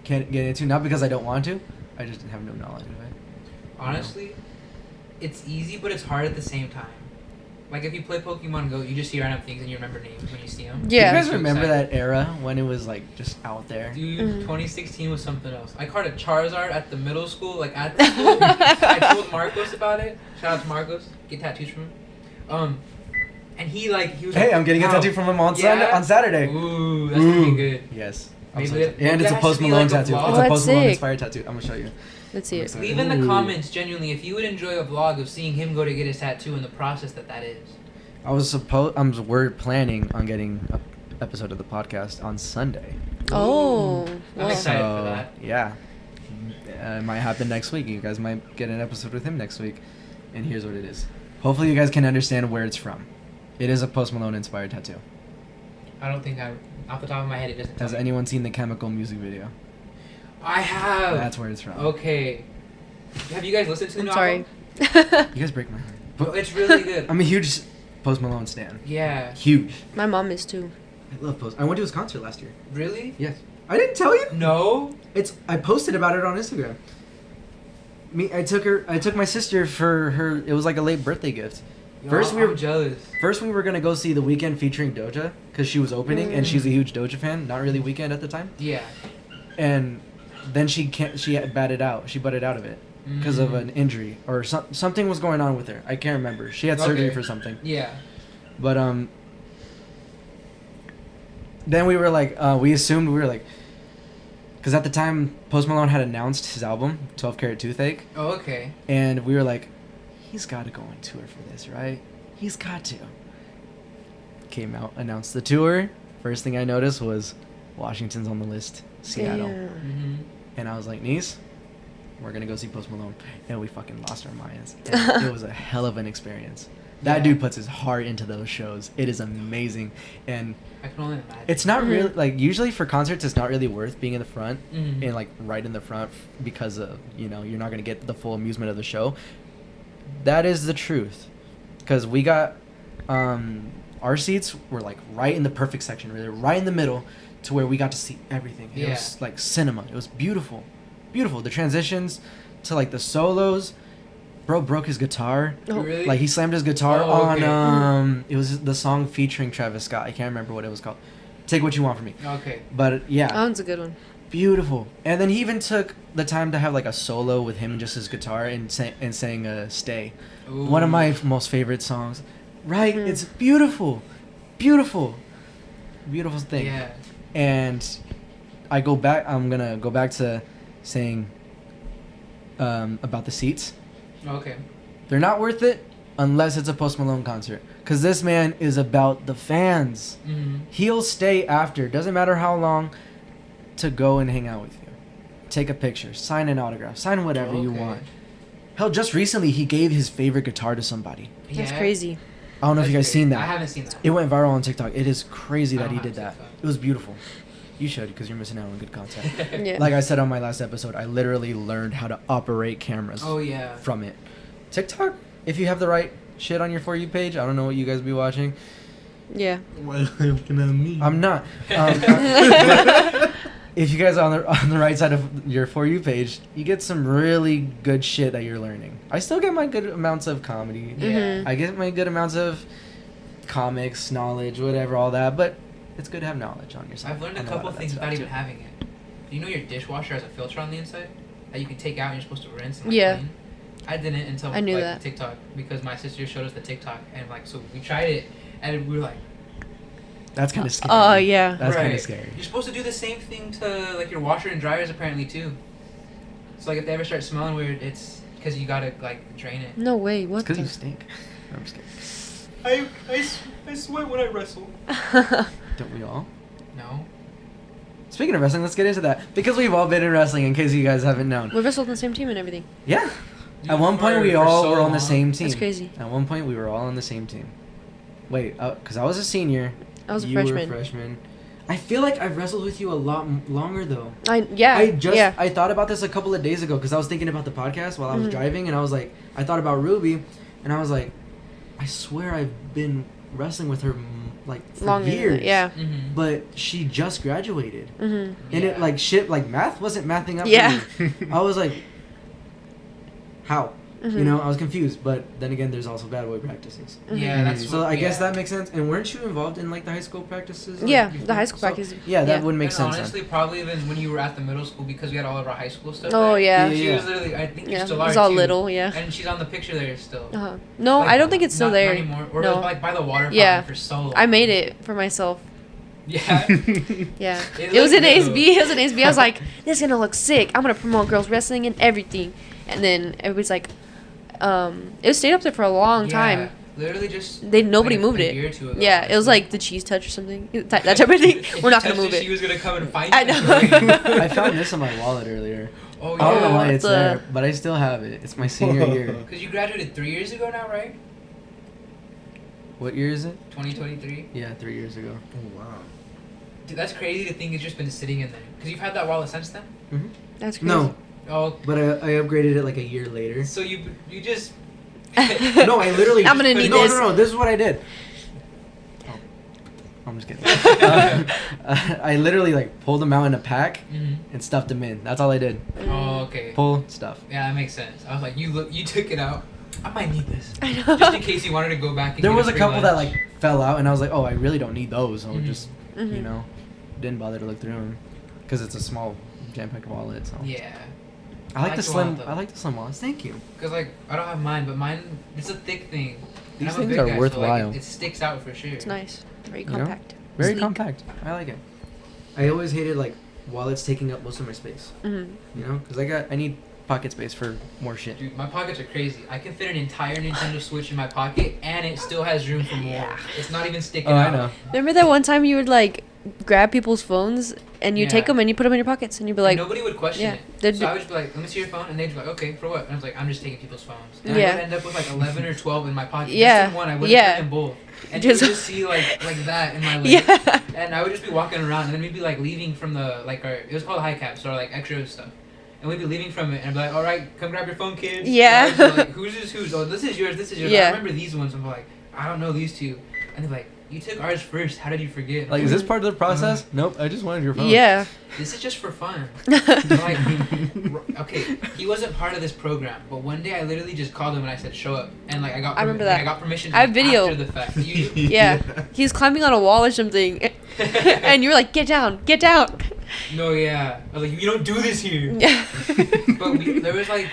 can't get into. Not because I don't want to. I just have no knowledge of it. Honestly, it's easy, but it's hard at the same time. Like if you play Pokemon Go, you just see random things and you remember names when you see them. Yeah. You guys remember that era when it was like just out there? Dude, Mhm. 2016 was something else. I caught a Charizard at the middle school, like at the school. I told Marcos about it. Shout out to Marcos. Get tattoos from him. And he was Hey, like, I'm getting a "Wow." tattoo from him on Yeah? on Saturday. Ooh, that's gonna be good. Yes. I'm Maybe so it- excited. And maybe it's it a has to Post be Malone like a tattoo. vlog. It's Oh, a that's Post Malone sick. inspired tattoo. I'm gonna show you. Let's see it. Excited. Leave in the Ooh. comments, genuinely, if you would enjoy a vlog of seeing him go to get his tattoo and the process that is. We're planning on getting an episode of the podcast on Sunday. Oh, I'm wow. excited for that. Yeah. It might happen next week. You guys might get an episode with him next week. And here's what it is. Hopefully you guys can understand where it's from. It is a Post Malone inspired tattoo. I don't think off the top of my head, it doesn't. Has tell me. anyone seen the Chemical music video? I have. That's where it's from. Okay. Have you guys listened to the I'm new sorry. album? You guys break my heart. Well, it's really good. I'm a huge Post Malone stan. Yeah. Huge. My mom is too. I love Post. I went to his concert last year. Really? Yes. I didn't tell you. No. I posted about it on Instagram. I took my sister for her. It was like a late birthday gift. Yo, First I'm we were- jealous. First, we were gonna go see The Weeknd featuring Doja because she was opening, and she's a huge Doja fan. Not really Weeknd at the time. Yeah. And then she butted out of it because of an injury or something was going on with her. I can't remember. She had surgery Okay. for something. Yeah. But then we were like, because at the time Post Malone had announced his album 12 Karat Toothache, Oh, okay. and we were like, he's got to go on tour for this, right? He's got to. Came out, announced the tour. First thing I noticed was Washington's on the list, Seattle. Damn. Mm-hmm. And I was like, niece, we're gonna go see Post Malone, and we fucking lost our minds. And it was a hell of an experience. That Yeah. dude puts his heart into those shows. It is amazing, and I can only imagine. it's not Mhm. really like usually for concerts, it's not really worth being in the front Mhm. and like right in the front because of you're not gonna get the full amusement of the show. That is the truth, because we got our seats were like right in the perfect section, really right in the middle, to where we got to see everything. It Yeah. was like cinema. It was beautiful, beautiful. The transitions to like the solos. Bro broke his guitar. Oh. Really? Like he slammed his guitar Oh, on okay. it was the song featuring Travis Scott. I can't remember what it was called. Take What You Want From Me. Okay. But yeah, That one's a good one. beautiful. And then he even took the time to have like a solo with him and just his guitar and sang Stay. One of my most favorite songs. Right? Mhm. It's beautiful. Beautiful. Beautiful thing. Yeah. And I'm gonna go back to saying about the seats. Okay. They're not worth it unless it's a Post Malone concert. Because this man is about the fans. Mm-hmm. He'll stay after, doesn't matter how long, to go and hang out with you. Take a picture, sign an autograph, sign whatever you Okay. want. Hell, just recently he gave his favorite guitar to somebody. That's Yeah. crazy. I don't know if you guys That's seen great. I that. haven't seen that. It went viral on TikTok. It is crazy I that he don't did have that. TikTok. It was beautiful. You should, because you're missing out on good content. Yeah. Like I said on my last episode, I literally learned how to operate cameras Oh yeah. from it. TikTok, if you have the right shit on your For You page, I don't know what you guys be watching. Yeah. Why are you looking at me? I'm not. If you guys are on the right side of your For You page, you get some really good shit that you're learning. I still get my good amounts of comedy. Yeah. I get my good amounts of comics, knowledge, whatever, all that. But it's good to have knowledge on yourself. I've learned a on couple lot of that things stuff, without too. even having it. Do you know your dishwasher has a filter on the inside that you can take out and you're supposed to rinse and Yeah. clean? I didn't until I knew like that. TikTok because my sister showed us the TikTok and like so we tried it and we were like, That's kind of scary. Oh, yeah. That's kind right. of scary. You're supposed to do the same thing to like your washer and dryers apparently too. So like if they ever start smelling weird, it's because you gotta like drain it. No way. What? Because the- you stink. No, I'm just kidding. I sweat when I wrestle. Don't we all? No. Speaking of wrestling, let's get into that. Because we've all been in wrestling, in case you guys haven't known. We wrestled on the same team and everything. Yeah. At one point, we For all so were on the long. same team. That's crazy. At one point, we were all on the same team. Wait, because I was a senior. I was a you freshman. were a freshman. I feel like I've wrestled with you a lot longer, though. Yeah. Yeah. I thought about this a couple of days ago because I was thinking about the podcast while I was Mhm. driving, and I was like, I thought about Ruby, and I was like, I swear I've been wrestling with her like for Longer. years. Yeah. Mm-hmm. But she just graduated. Mhm. And it Yeah. like shit like math wasn't mathing up Yeah. for me. I was like, how? You Mhm. know, I was confused. But then again, there's also bad boy practices. Mhm. Yeah, that's So what, I guess yeah. that makes sense. And weren't you involved in like the high school practices? Like, Yeah, before? the high school So- practice. Yeah, that Yeah. would make And sense. honestly, probably even when you were at the middle school because we had all of our high school stuff. Oh there. yeah. She Yeah. was literally, I think you Yeah. It still was are all too. little. Yeah. And she's on the picture there still. Uh huh. No, Like, I don't think it's still not there. anymore. Or No. it was like by the water fountain Yeah. for so long. I made it for myself. Yeah. Yeah. It It was looked in good, ASB. It was in ASB. I was like, this is gonna look sick. I'm gonna promote girls wrestling and everything. And then everybody's like, it was stayed up there for a long time. Literally just. Nobody like moved a it. year or two ago, Yeah, it was honestly. like the cheese touch or something. That type of thing. If We're you not gonna touched move it. She was gonna come and fight I you. know. I found this in my wallet earlier. Oh I don't know yeah. why it's the- there, but I still have it. It's my senior year. Because you graduated 3 years ago now, right? What year is it? 2023. Yeah, 3 years ago. Oh, wow. Dude, that's crazy to think it's just been sitting in there. Because you've had that wallet since then. That's crazy. No, Oh, but I upgraded it like a year later. so you just. No, I literally. I'm gonna no, need no, this. No, this is what I did. Oh, I'm just kidding. I literally like pulled them out in a pack Mhm. and stuffed them in. That's all I did. Oh, okay. Pull, stuff. Yeah, that makes sense. I was like, you took it out. I might need this. I know. Just in case you wanted to go back and There get was a free couple that lunch. like fell out, and I was like, oh, I really don't need those. So Mhm. just you Mhm. know, didn't bother to look through them because it's a small jam-packed wallet. So Yeah. I like I the like the slim. wallet, though. I like the slim wallets. Thank you. Because, like, I don't have mine, but mine, it's a thick thing. And These I'm a things big are guy, so, worthwhile. like, it sticks out for sure. It's nice. Very You know? compact. Very Sleek. compact. I like it. I always hated like wallets taking up most of my space. Mhm. You know, because I need pocket space for more shit. Dude, my pockets are crazy. I can fit an entire Nintendo Switch in my pocket, and it still has room for more. Yeah. It's not even sticking Oh, out. I know. Remember that one time you would like grab people's phones and you Yeah. take them and you put them in your pockets and you'd be like, Nobody would question yeah, it. they'd So be- I would just be like, let me see your phone, and they'd be like, okay, for what? And I was like, I'm just taking people's phones. And I Yeah. would end up with like 11 or 12 in my pocket. Yeah. Just in one. I wouldn't Yeah. put in both. And Just- you would just see like that in my leg. yeah. And I would just be walking around, and then we'd be like leaving from the like our it was called high caps or like extra stuff, and we'd be leaving from it, and I'd be like, all right, come grab your phone, kids. Yeah. And I'd be like, who's this? Who's? Oh, this is yours. This is yours. Yeah. I remember these ones. I'm like, I don't know these two, and they're like, you took ours first. How did you forget? Like, is this part of the process? Nope. I just wanted your phone. Yeah. This is just for fun. Like, okay, he wasn't part of this program, but one day I literally just called him and I said, show up, and like I got I remember like, that. I got permission. To I have video. after the fact. You, Yeah. He was climbing on a wall or something. And you were like, get down, get down. no, yeah. I was like, you don't do this here. Yeah. But there was like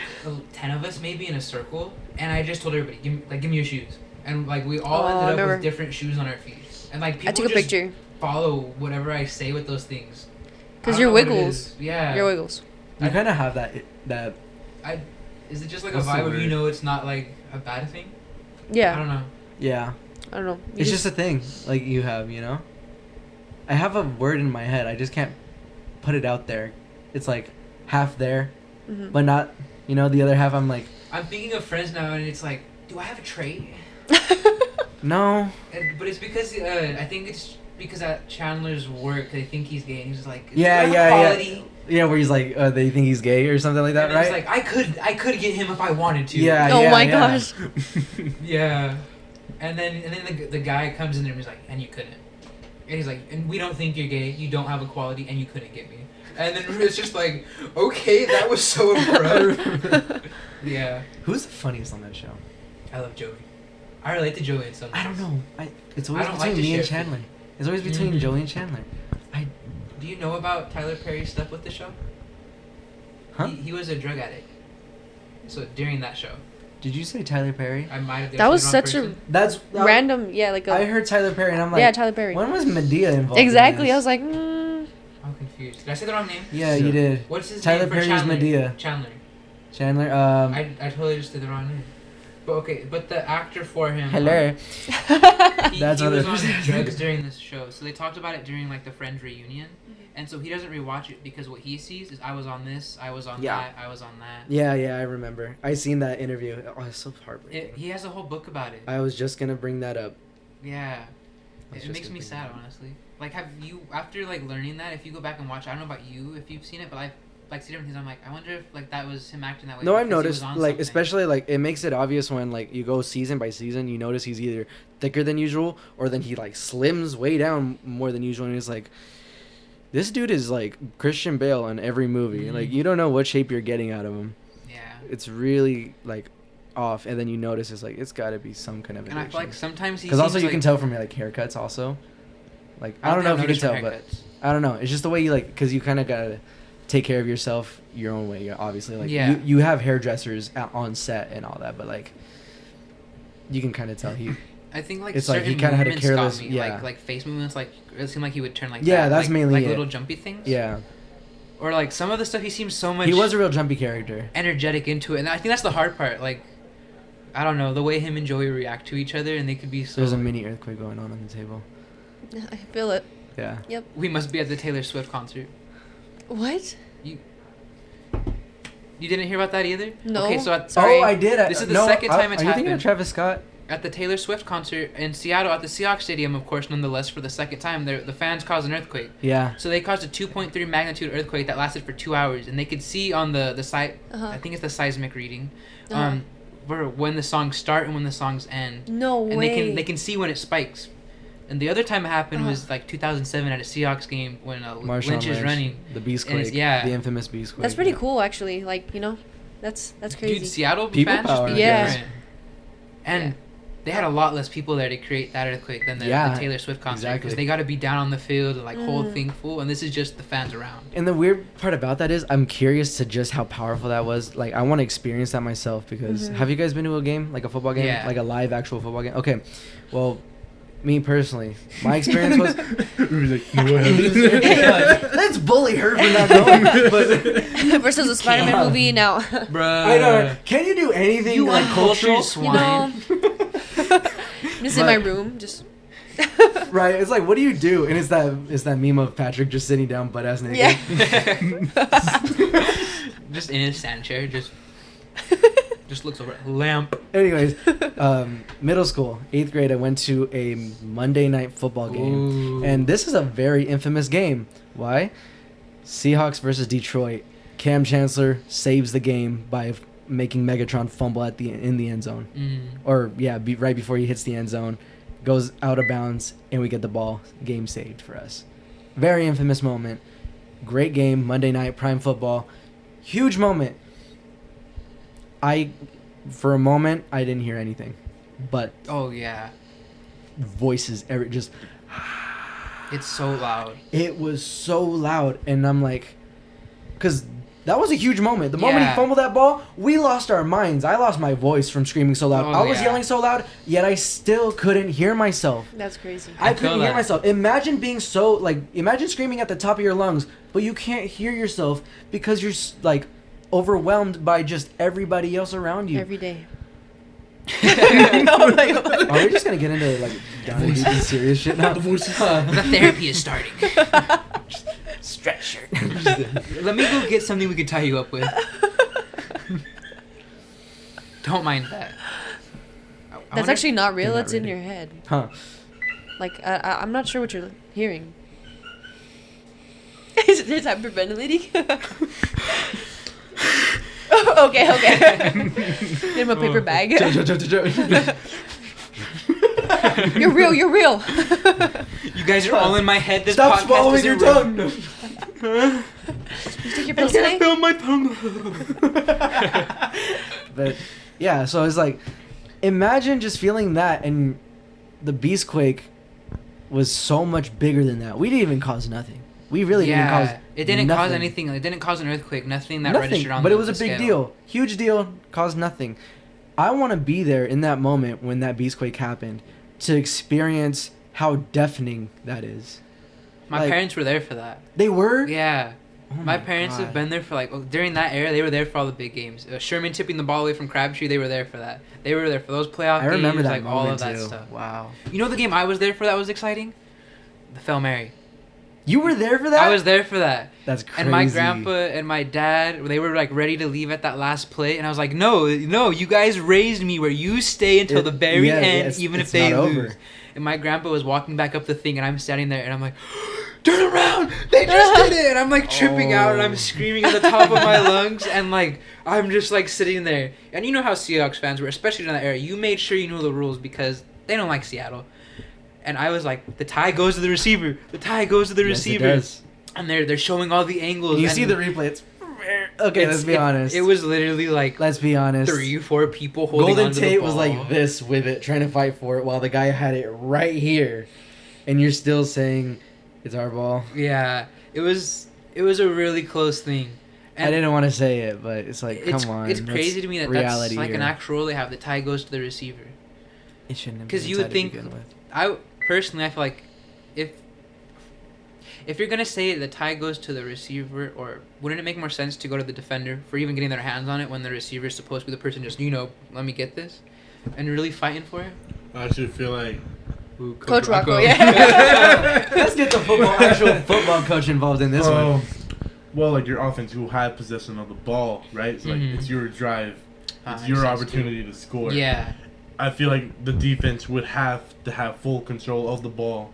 10 of us maybe in a circle, and I just told everybody, give me your shoes, and like we all Oh, I ended up remember. with different shoes on our feet, and like people I took a just picture. follow whatever I say with those things. I 'Cause don't you're know what it Wiggles. is. Yeah. Your Wiggles. You kind of have that. Is it just like What's a the vibe where you word? know it's not like a bad thing? I Yeah. don't know. Yeah. I don't know. You It's just a thing. Like you have, you know. I have a word in my head. I just can't put it out there. It's like half there, Mhm. but not. You know, the other half. I'm like, I'm thinking of friends now, and it's like, do I have a trait? No. But it's because I think it's because at Chandler's work they think he's gay. And he's just like, Yeah, "Do you yeah, have yeah. quality?" Yeah, where he's like, they think he's gay or something like that, And right? it's like I could get him if I wanted to. Yeah. Oh my gosh. Yeah. And then the guy comes in there and he's like, and you couldn't. And he's like, and we don't think you're gay. You don't have equality, and you couldn't get me. And then it's just like, okay, that was so abrupt. Yeah. Who's the funniest on that show? I love Joey. I relate to Joey in some ways. I don't know. It's always I don't between like to me and share Chandler. It's always between Mhm. Joey and Chandler. Do you know about Tyler Perry's stuff with the show? Huh? He was a drug addict. So during that show, Did you say Tyler Perry? I might have. That was said the such wrong a person. That's random, yeah, like I a heard Tyler Perry and I'm like, yeah, Tyler Perry. when was Medea involved? in Exactly. this? I was like, I'm confused. Did I say the wrong name? Yeah, you did. What's his Tyler name for Perry's Chandler? Medea. Chandler. Chandler. I totally just did the wrong name. But okay, but the actor for him. Hello. He, That's he what was it on is. drugs during this show, so they talked about it during like the Friends reunion, and so he doesn't rewatch it because what he sees is I was on this, I was on Yeah. that, I was on that. Yeah, I remember. I seen that interview. Oh, it's so heartbreaking. He has a whole book about it. I was just gonna bring that up. Yeah, I was it just makes gonna me bring sad, that up. honestly. Like, have you after like learning that, if you go back and watch, I don't know about you if you've seen it, but I've like seen different things. I'm like, I wonder if like that was him acting that way. No, I've because he noticed, was on like, something. especially, like, it makes it obvious when, like, you go season by season, you notice he's either thicker than usual, or then he, like, slims way down more than usual, and it's like, this dude is, like, Christian Bale in every movie. Mhm. Like, you don't know what shape you're getting out of him. Yeah. It's really, like, off, and then you notice it's, like, it's gotta be some kind of And I feel like addiction. sometimes he. Because also seems you can like, tell from your, like, haircuts also. Like, I don't know if you can tell, but I don't know. It's just the way you, like, because you kind of gotta take care of yourself your own way, obviously. Like, Yeah. you have hairdressers on set and all that, but, like, you can kind of tell he... I think like It's like certain he kinda had a movements careless- got me. yeah. Like face movements, like it seemed like he would turn like Yeah, that. that's like, mainly like it. little jumpy things. Yeah. Or like some of the stuff he seems so much. He was a real jumpy character. energetic into it, and I think that's the hard part. Like, I don't know the way him and Joey react to each other, and they could be so. There's a mini earthquake going on the table. I feel it. Yeah. We must be at the Taylor Swift concert. What? You didn't hear about that either? No. Okay, so sorry. Oh, I did. This is the second time it's Are you thinking happened. of Travis Scott? At the Taylor Swift concert in Seattle at the Seahawks Stadium, of course, nonetheless, for the second time, the fans caused an earthquake. Yeah. So they caused a 2.3 magnitude earthquake that lasted for 2 hours, and they could see on the site, I think it's the seismic reading, where when the songs start and when the songs end. No And way. they can see when it spikes. And the other time it happened was like 2007 at a Seahawks game when Marshawn Lynch is running. The Beastquake. And it's- yeah. The infamous Beastquake. That's pretty cool, actually. Like, you know, that's crazy. Dude, Seattle People fans power, just be yeah. different. And they had a lot less people there to create that earthquake than the Taylor Swift concert. exactly. Because they got to be down on the field and like whole thing full. And this is just the fans around. And the weird part about that is I'm curious to just how powerful that was. Like, I want to experience that myself because have you guys been to a game, like a football game? Yeah. Like a live actual football game? Okay. Well, me personally, my experience was... Let's bully her for not going. But Versus a Spider-Man Yeah. movie now. Bruh. I know. Can you do anything You like cultural? uncultured swine. You know, just in my room, just. Right. It's like, what do you do? And it's that meme of Patrick just sitting down butt ass naked. Yeah. Just in his sand chair, just looks over at lamp. Anyways, middle school, 8th grade, I went to a Monday night football game. Ooh. And this is a very infamous game. Why? Seahawks versus Detroit. Cam Chancellor saves the game by making Megatron fumble in the end zone. Or, yeah, right before he hits the end zone. Goes out of bounds, and we get the ball. Game saved for us. Very infamous moment. Great game, Monday night, prime football. Huge moment. For a moment, I didn't hear anything. But Oh yeah, voices, just... it's so loud. It was so loud, and I'm like... Because that was a huge moment. The moment he Yeah. fumbled that ball, we lost our minds. I lost my voice from screaming so loud. Oh, I was yeah. yelling so loud, yet I still couldn't hear myself. That's crazy. I I feel couldn't hear that. myself. Imagine being imagine screaming at the top of your lungs, but you can't hear yourself because you're, like, overwhelmed by just everybody else around you. Every day. Are we just going to get into, like, down deep and serious shit now? The therapy is starting. Stretch shirt. Let me go get something we could tie you up with. Don't mind that. That's wonder- actually not real. They're not That's in ready. your head. Huh. Like, I'm not sure what you're hearing. Is it hyperventilating? Okay. Get him a paper bag. You're real. You guys are all in my head. This Stop podcast swallowing isn't your real. tongue. You take your pills today? feel my tongue. But yeah, so it's like, imagine just feeling that, and the Beastquake was so much bigger than that. We didn't even cause nothing. We really didn't cause. It didn't cause nothing. anything. It didn't cause an earthquake. Nothing that Nothing, registered on. but the, it was a the big scale. deal, huge deal. Caused nothing. I want to be there in that moment when that Beastquake happened to experience how deafening that is. My Like- parents were there for that. They were. Yeah. Oh my parents have God. been there for during that era. They were there for all the big games. Sherman tipping the ball away from Crabtree. They were there for that. They were there for those playoff I remember games, that like all moment of that too. stuff. Wow. You know the game I was there for that was exciting? The Fel Mary. You were there for that? I was there for that. That's crazy. And my grandpa and my dad, they were like ready to leave at that last play, and I was like, no, you guys raised me where you stay until the very end, even if they not lose. over. And my grandpa was walking back up the thing, and I'm standing there, and I'm like, turn around, they just did it, and I'm like tripping out, and I'm screaming at the top of my lungs, and like I'm just like sitting there. And you know how Seahawks fans were, especially in that era. You made sure you knew the rules because they don't like Seattle. And I was like, the tie goes to the receiver. The tie goes to the Yes, it receiver. does. And they're showing all the angles. You and see the replay. It's okay. Let's be honest. It was literally like Let's be honest. 3-4 people holding Golden onto Tate the was ball. like this with it, trying to fight for it, while the guy had it right here, and you're still saying it's our ball. Yeah, it was a really close thing. I didn't want to say it, but it's like, It's, come on. it's crazy to me that reality that's like here. an actual rule they have. The tie goes to the receiver. It shouldn't have. 'Cause been you would decided to think- begin with. I personally, I feel like if you're gonna say the tie goes to the receiver, or wouldn't it make more sense to go to the defender for even getting their hands on it when the receiver is supposed to be the person just let me get this, and really fighting for it? I actually feel like Ooh, Coach Rocco, yeah. Let's get the actual football coach involved in this one. well, like your offense, you have possession of the ball, right? So like Mhm. it's your drive, it's Makes your sense, opportunity to score. Yeah. I feel like the defense would have to have full control of the ball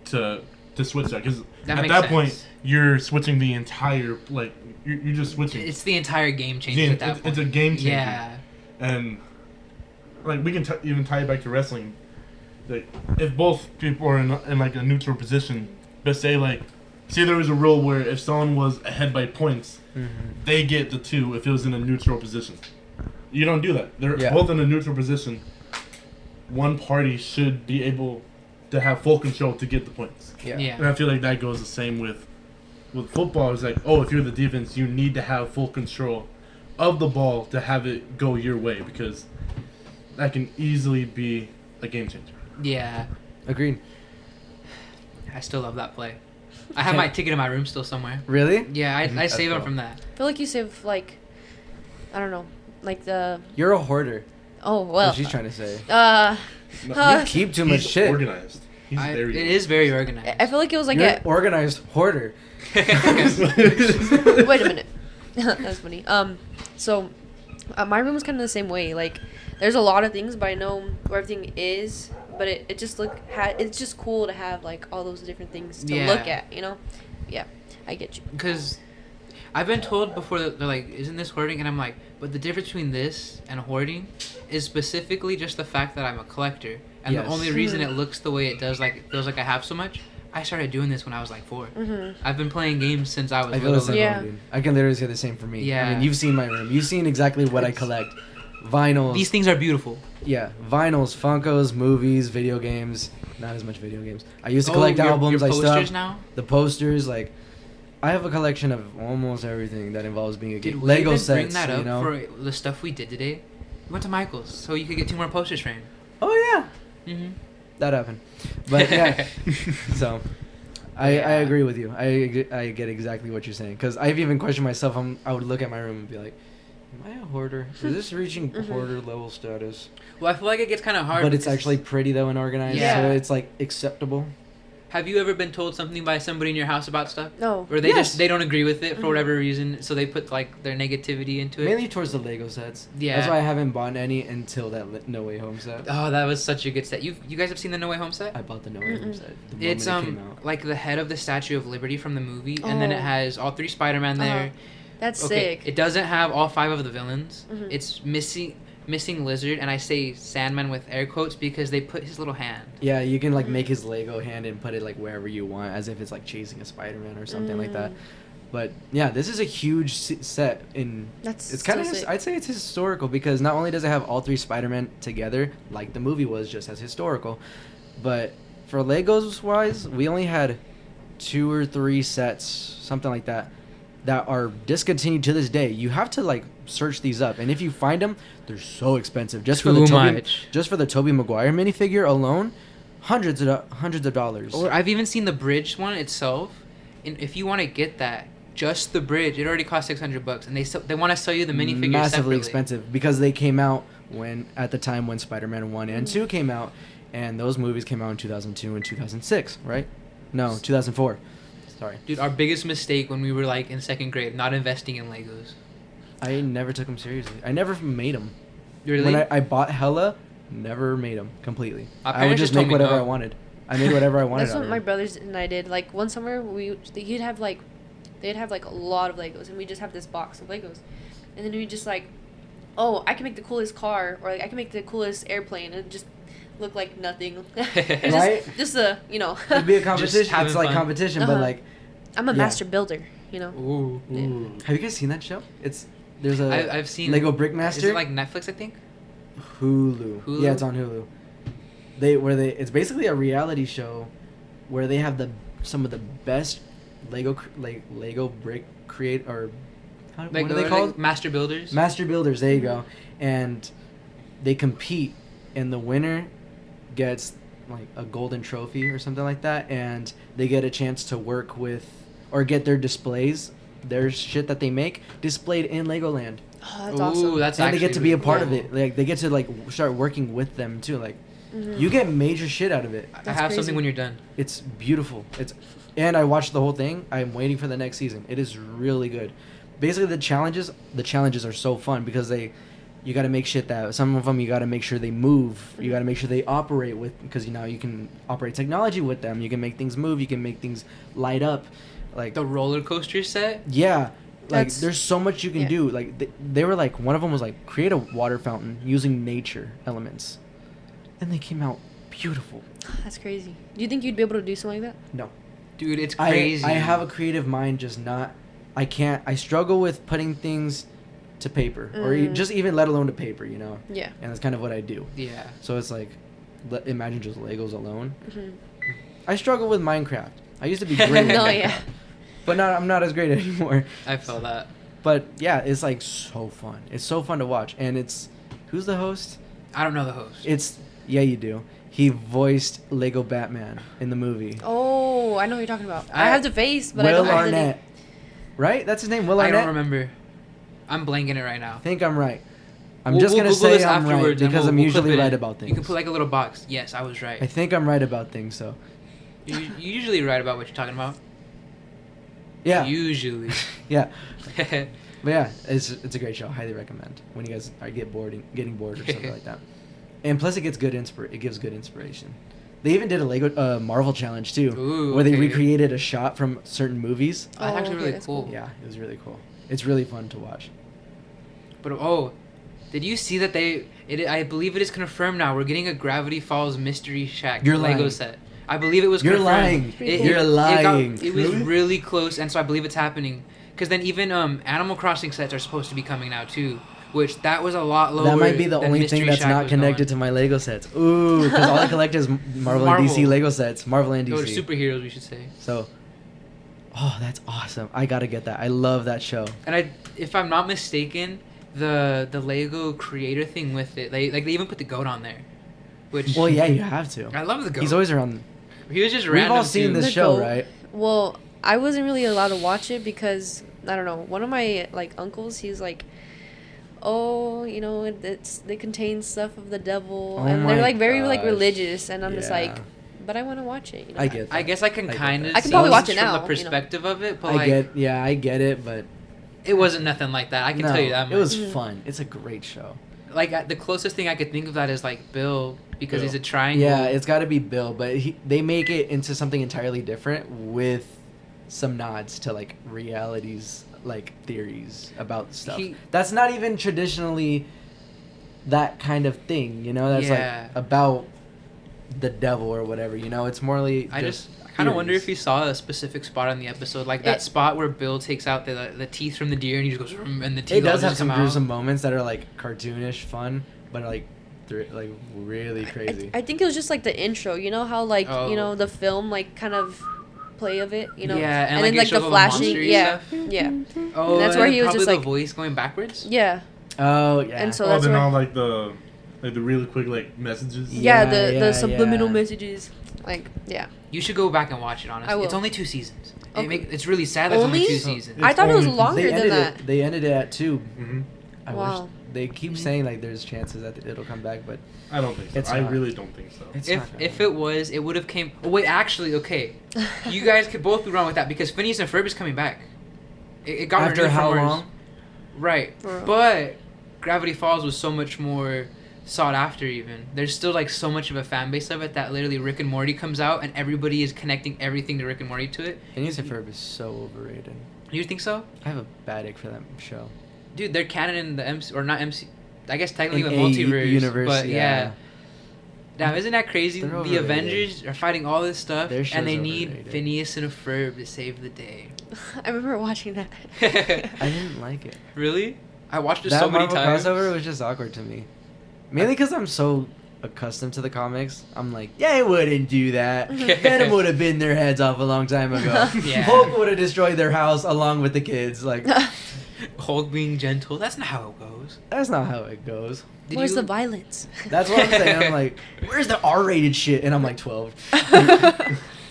to switch that, because That at makes that sense. point you're switching the entire you're just switching. It's the entire game change Yeah, at that point. it's a game changer. Yeah. And like we can even tie it back to wrestling. Like if both people are in like a neutral position, but say there was a rule where if someone was ahead by points, they get the 2 if it was in a neutral position. You don't do that. They're both in a neutral position. One party should be able to have full control to get the points. Yeah. And I feel like that goes the same with football. It's like, if you're the defense, you need to have full control of the ball to have it go your way, because that can easily be a game changer. Yeah. Agreed. I still love that play. I have my ticket in my room still somewhere. Really? Yeah, I That's save them cool. from that. I feel like you save, like, I don't know, like the... You're a hoarder. Oh, That's well. what she's trying to say. No, You keep too much he's shit. organized. He's very It is very organized. I feel like it was like You're an organized hoarder. Wait a minute. That's funny. So, my room was kind of the same way. Like, there's a lot of things, but I know where everything is. But it just it's just cool to have like all those different things to look at. You know? Yeah, I get you. Because I've been told before that they're like, isn't this hoarding? And I'm like, but the difference between this and hoarding is specifically just the fact that I'm a collector. And Yes. the only reason it looks the way it does, like it feels like I have so much, I started doing this when I was like 4. Mm-hmm. I've been playing games since I was I feel the little. same Yeah. way, dude. I can literally say the same for me. Yeah. I mean, you've seen my room. You've seen exactly what I collect. Vinyls. These things are beautiful. Yeah, vinyls, Funkos, movies, video games. Not as much video games. I used to collect albums. Your I still posters have now? the posters. Like, I have a collection of almost everything that involves being a Did game. we Lego even sets, bring that up you know. for the stuff we did today? We went to Michael's so you could get 2 more posters framed. Oh yeah, Mm-hmm. that happened. But yeah, so I agree with you. I get exactly what you're saying, because I've even questioned myself. I would look at my room and be like, am I a hoarder? Is this reaching hoarder level status? Well, I feel like it gets kind of hard. But it's because- actually pretty though and organized, Yeah. so it's like acceptable. Have you ever been told something by somebody in your house about stuff? No. Or they Yes. they don't agree with it for Mhm. whatever reason, so they put like their negativity into it. Mainly towards the Lego sets. Yeah. That's why I haven't bought any until that No Way Home set. Oh, that was such a good set. You guys have seen the No Way Home set? I bought the No Way Home Mm-mm. set the moment It's it came out. like the head of the Statue of Liberty from the movie, and then it Oh. has all 3 Spider-Man there. Uh-huh. That's Okay, sick. it doesn't have all 5 of the villains. Mhm. It's missing Lizard, and I say Sandman with air quotes because they put his little hand. Yeah, you can like make Mm. his Lego hand and put it like wherever you want, as if it's like chasing a Spider-Man or something like that. Mm. But yeah, this is a huge set in. That's It's kind so of sick. I'd say it's historical because not only does it have all 3 Spider-Man together, like the movie was just as historical, but for Legos wise, we only had 2 or 3 sets, something like that are discontinued to this day. You have to like search these up, and if you find them, they're so expensive. Just for the Too Tobey, much. just for the Tobey Maguire minifigure alone, hundreds of dollars. Or I've even seen the bridge one itself, and if you want to get that, just the bridge, it already costs $600, and they want to sell you the minifigure massively separately. expensive because they came out at the time when Spider-Man 1 and 2 came out, and those movies came out in 2002 and 2006, right? No, 2004. Sorry. Dude, our biggest mistake when we were like in 2nd grade, not investing in Legos. I never took them seriously. I never made them. Really? When I bought hella, never made them completely. My I would parents just just told make me whatever no. I wanted. I made whatever I wanted. That's out what of my it. brothers and I did. Like one summer, they'd have like a lot of Legos, and we just have this box of Legos, and then we just like, oh, I can make the coolest car, or like I can make the coolest airplane, and it just look like nothing. It's Right? Just a It'd be a competition. having It's like fun. competition, but Uh-huh. like, I'm a Yeah. master builder, you know. Ooh. ooh. Have you guys seen that show? There's a I've seen Lego Brickmaster. Is it like Netflix? I think. Hulu. Hulu? Yeah, it's on Hulu. It's basically a reality show where they have some of the best Lego brick create or what are they called? Master builders. Master builders. There you Mhm. go. And they compete, and the winner gets like a golden trophy or something like that, and they get a chance to work with or get their displays, their shit that they make displayed in Legoland. Oh, that's Ooh, awesome. that's And they get to be a part of cool. it. Like they get to like start working with them too. Like Mhm. you get major shit out of it. I That's have crazy. something when you're done. It's beautiful. And I watched the whole thing. I'm waiting for the next season. It is really good. Basically, the challenges are so fun because you got to make shit that some of them you got to make sure they move. You got to make sure they operate with because you can operate technology with them. You can make things move. You can make things light up. Like The roller coaster set. yeah. Like That's- there's so much you can yeah. do. Like they were like one of them was like create a water fountain using nature elements, and they came out beautiful. That's crazy. Do you think you'd be able to do something like that? No, Dude, it's crazy. I have a creative mind, just not. I can't. I struggle with putting things to paper, or just even let alone to paper. You know, Yeah. and that's kind of what I do. Yeah. So it's like, imagine just Legos alone. Mhm. I struggle with Minecraft. I used to be great. with No, Minecraft, yeah. But I'm not as great anymore. I felt that. But yeah, it's like so fun. It's so fun to watch, and who's the host? I don't know the host. Yeah, you do. He voiced Lego Batman in the movie. Oh, I know what you're talking about. I I- have the face, but I Will don't have Arnett, right? That's his name. Will I Arnett. don't remember. I'm blanking it right now. I think I'm right. I'm We'll- just we'll gonna Google say this I'm right afterwards and because I'm we'll clip usually it right in. about things. You can put like a little box. Yes, I was right. I think I'm right about things. So You usually right about what you're talking about. yeah, Usually. yeah. But yeah, it's a great show. Highly recommend when you guys are getting bored or something like that. And plus, it gives good inspiration. They even did a Lego Marvel challenge too, Ooh, where they okay. recreated a shot from certain movies. That's Oh, actually okay, really that's cool. cool. Yeah, it was really cool. It's really fun to watch. But did you see that I believe it is confirmed now. We're getting a Gravity Falls Mystery Shack You're Lego lying. set. I believe it was You're confirmed. lying. You're lying. It was Really? really close, and so I believe it's happening. Because then even Animal Crossing sets are supposed to be coming now too, which that was a lot lower. That might be the than only Mystery thing that's Shack not was connected going. to my Lego sets. Ooh, because all I collect is Marvel and DC Marvel. Lego sets. Marvel and Or DC. superheroes, we should say. So, oh, that's awesome. I gotta get that. I love that show. And if I'm not mistaken, the Lego creator thing with it, they even put the goat on there, which Well, yeah, you have to. I love the goat. He's always around. He was just We've random. all seen too. this The show, goat. right? Well, I wasn't really allowed to watch it because I don't know. One of my like uncles, he's like, oh, you know, they contain stuff of the devil, Oh and my they're like very like gosh. religious, and I'm just like, Yeah. but I want to watch it. You know? I get that. I guess I can I get kind that. of I can probably watch it from now, the perspective of it, but I like get it, but it wasn't nothing like that. I can tell you that much. it was fun. It's a great show. Like the closest thing I could think of that is like Bill because Bill. he's a triangle. Yeah, it's got to be Bill, but they make it into something entirely different with some nods to like realities, like theories about stuff. That's not even traditionally that kind of thing, you know. That's Yeah. like about the devil or whatever, you know. It's morely. I kind of wonder if you saw a specific spot on the episode, like that spot where Bill takes out the teeth from the deer and he just goes, and the teeth. It does all have just some come gruesome out. moments that are like cartoonish fun, but like really crazy. I think it was just like the intro. You know how like you know the film like kind of play of it. You know. Yeah, and then like like it the shows all flashing. the Yeah. stuff. Yeah. Oh, And that's where he was probably just, the like- voice going backwards. Yeah. Oh yeah. And so Oh, that's then where. all like the really quick like messages. Yeah, Yeah, the subliminal yeah. messages. Like, yeah. You should go back and watch it. Honestly, I will. it's only 2 seasons. Okay. It's really sad that it's only Only? 2 seasons. I thought it was only- longer they than ended that. it. They ended it at 2. Mm-hmm. I Wow. wish they keep saying like there's chances that it'll come back, but I don't think so. It's I not. really don't think so. it's If not gonna if it was, it would have came. Oh, wait, actually, okay, you guys could both be wrong with that because Phineas and Ferb is coming back. It got after renewed how for more- long? Right, For real. but Gravity Falls was so much more sought after. Even there's still like so much of a fan base of it that literally Rick and Morty comes out and everybody is connecting everything to Rick and Morty to it. Phineas and Ferb is so overrated. You think so, I have a bad ick for that show. dude? They're canon in the MC or not MC. I guess technically In the a multiverse, universe, but yeah. yeah. Now, isn't that crazy? They're The overrated. Avengers are fighting all this stuff, Their show's and they need overrated. Phineas and Ferb to save the day. I remember watching that. I didn't like it. Really? I watched it That so many Marvel times. crossover was just awkward to me. Mainly because I'm so accustomed to the comics. I'm like, they wouldn't do that. Venom would have been their heads off a long time ago. Yeah. Hulk would have destroyed their house along with the kids. Like, Hulk being gentle. That's not how it goes. that's not how it goes. Did Where's you- the violence? That's what I'm saying. I'm like, where's the R-rated shit? And I'm like 12.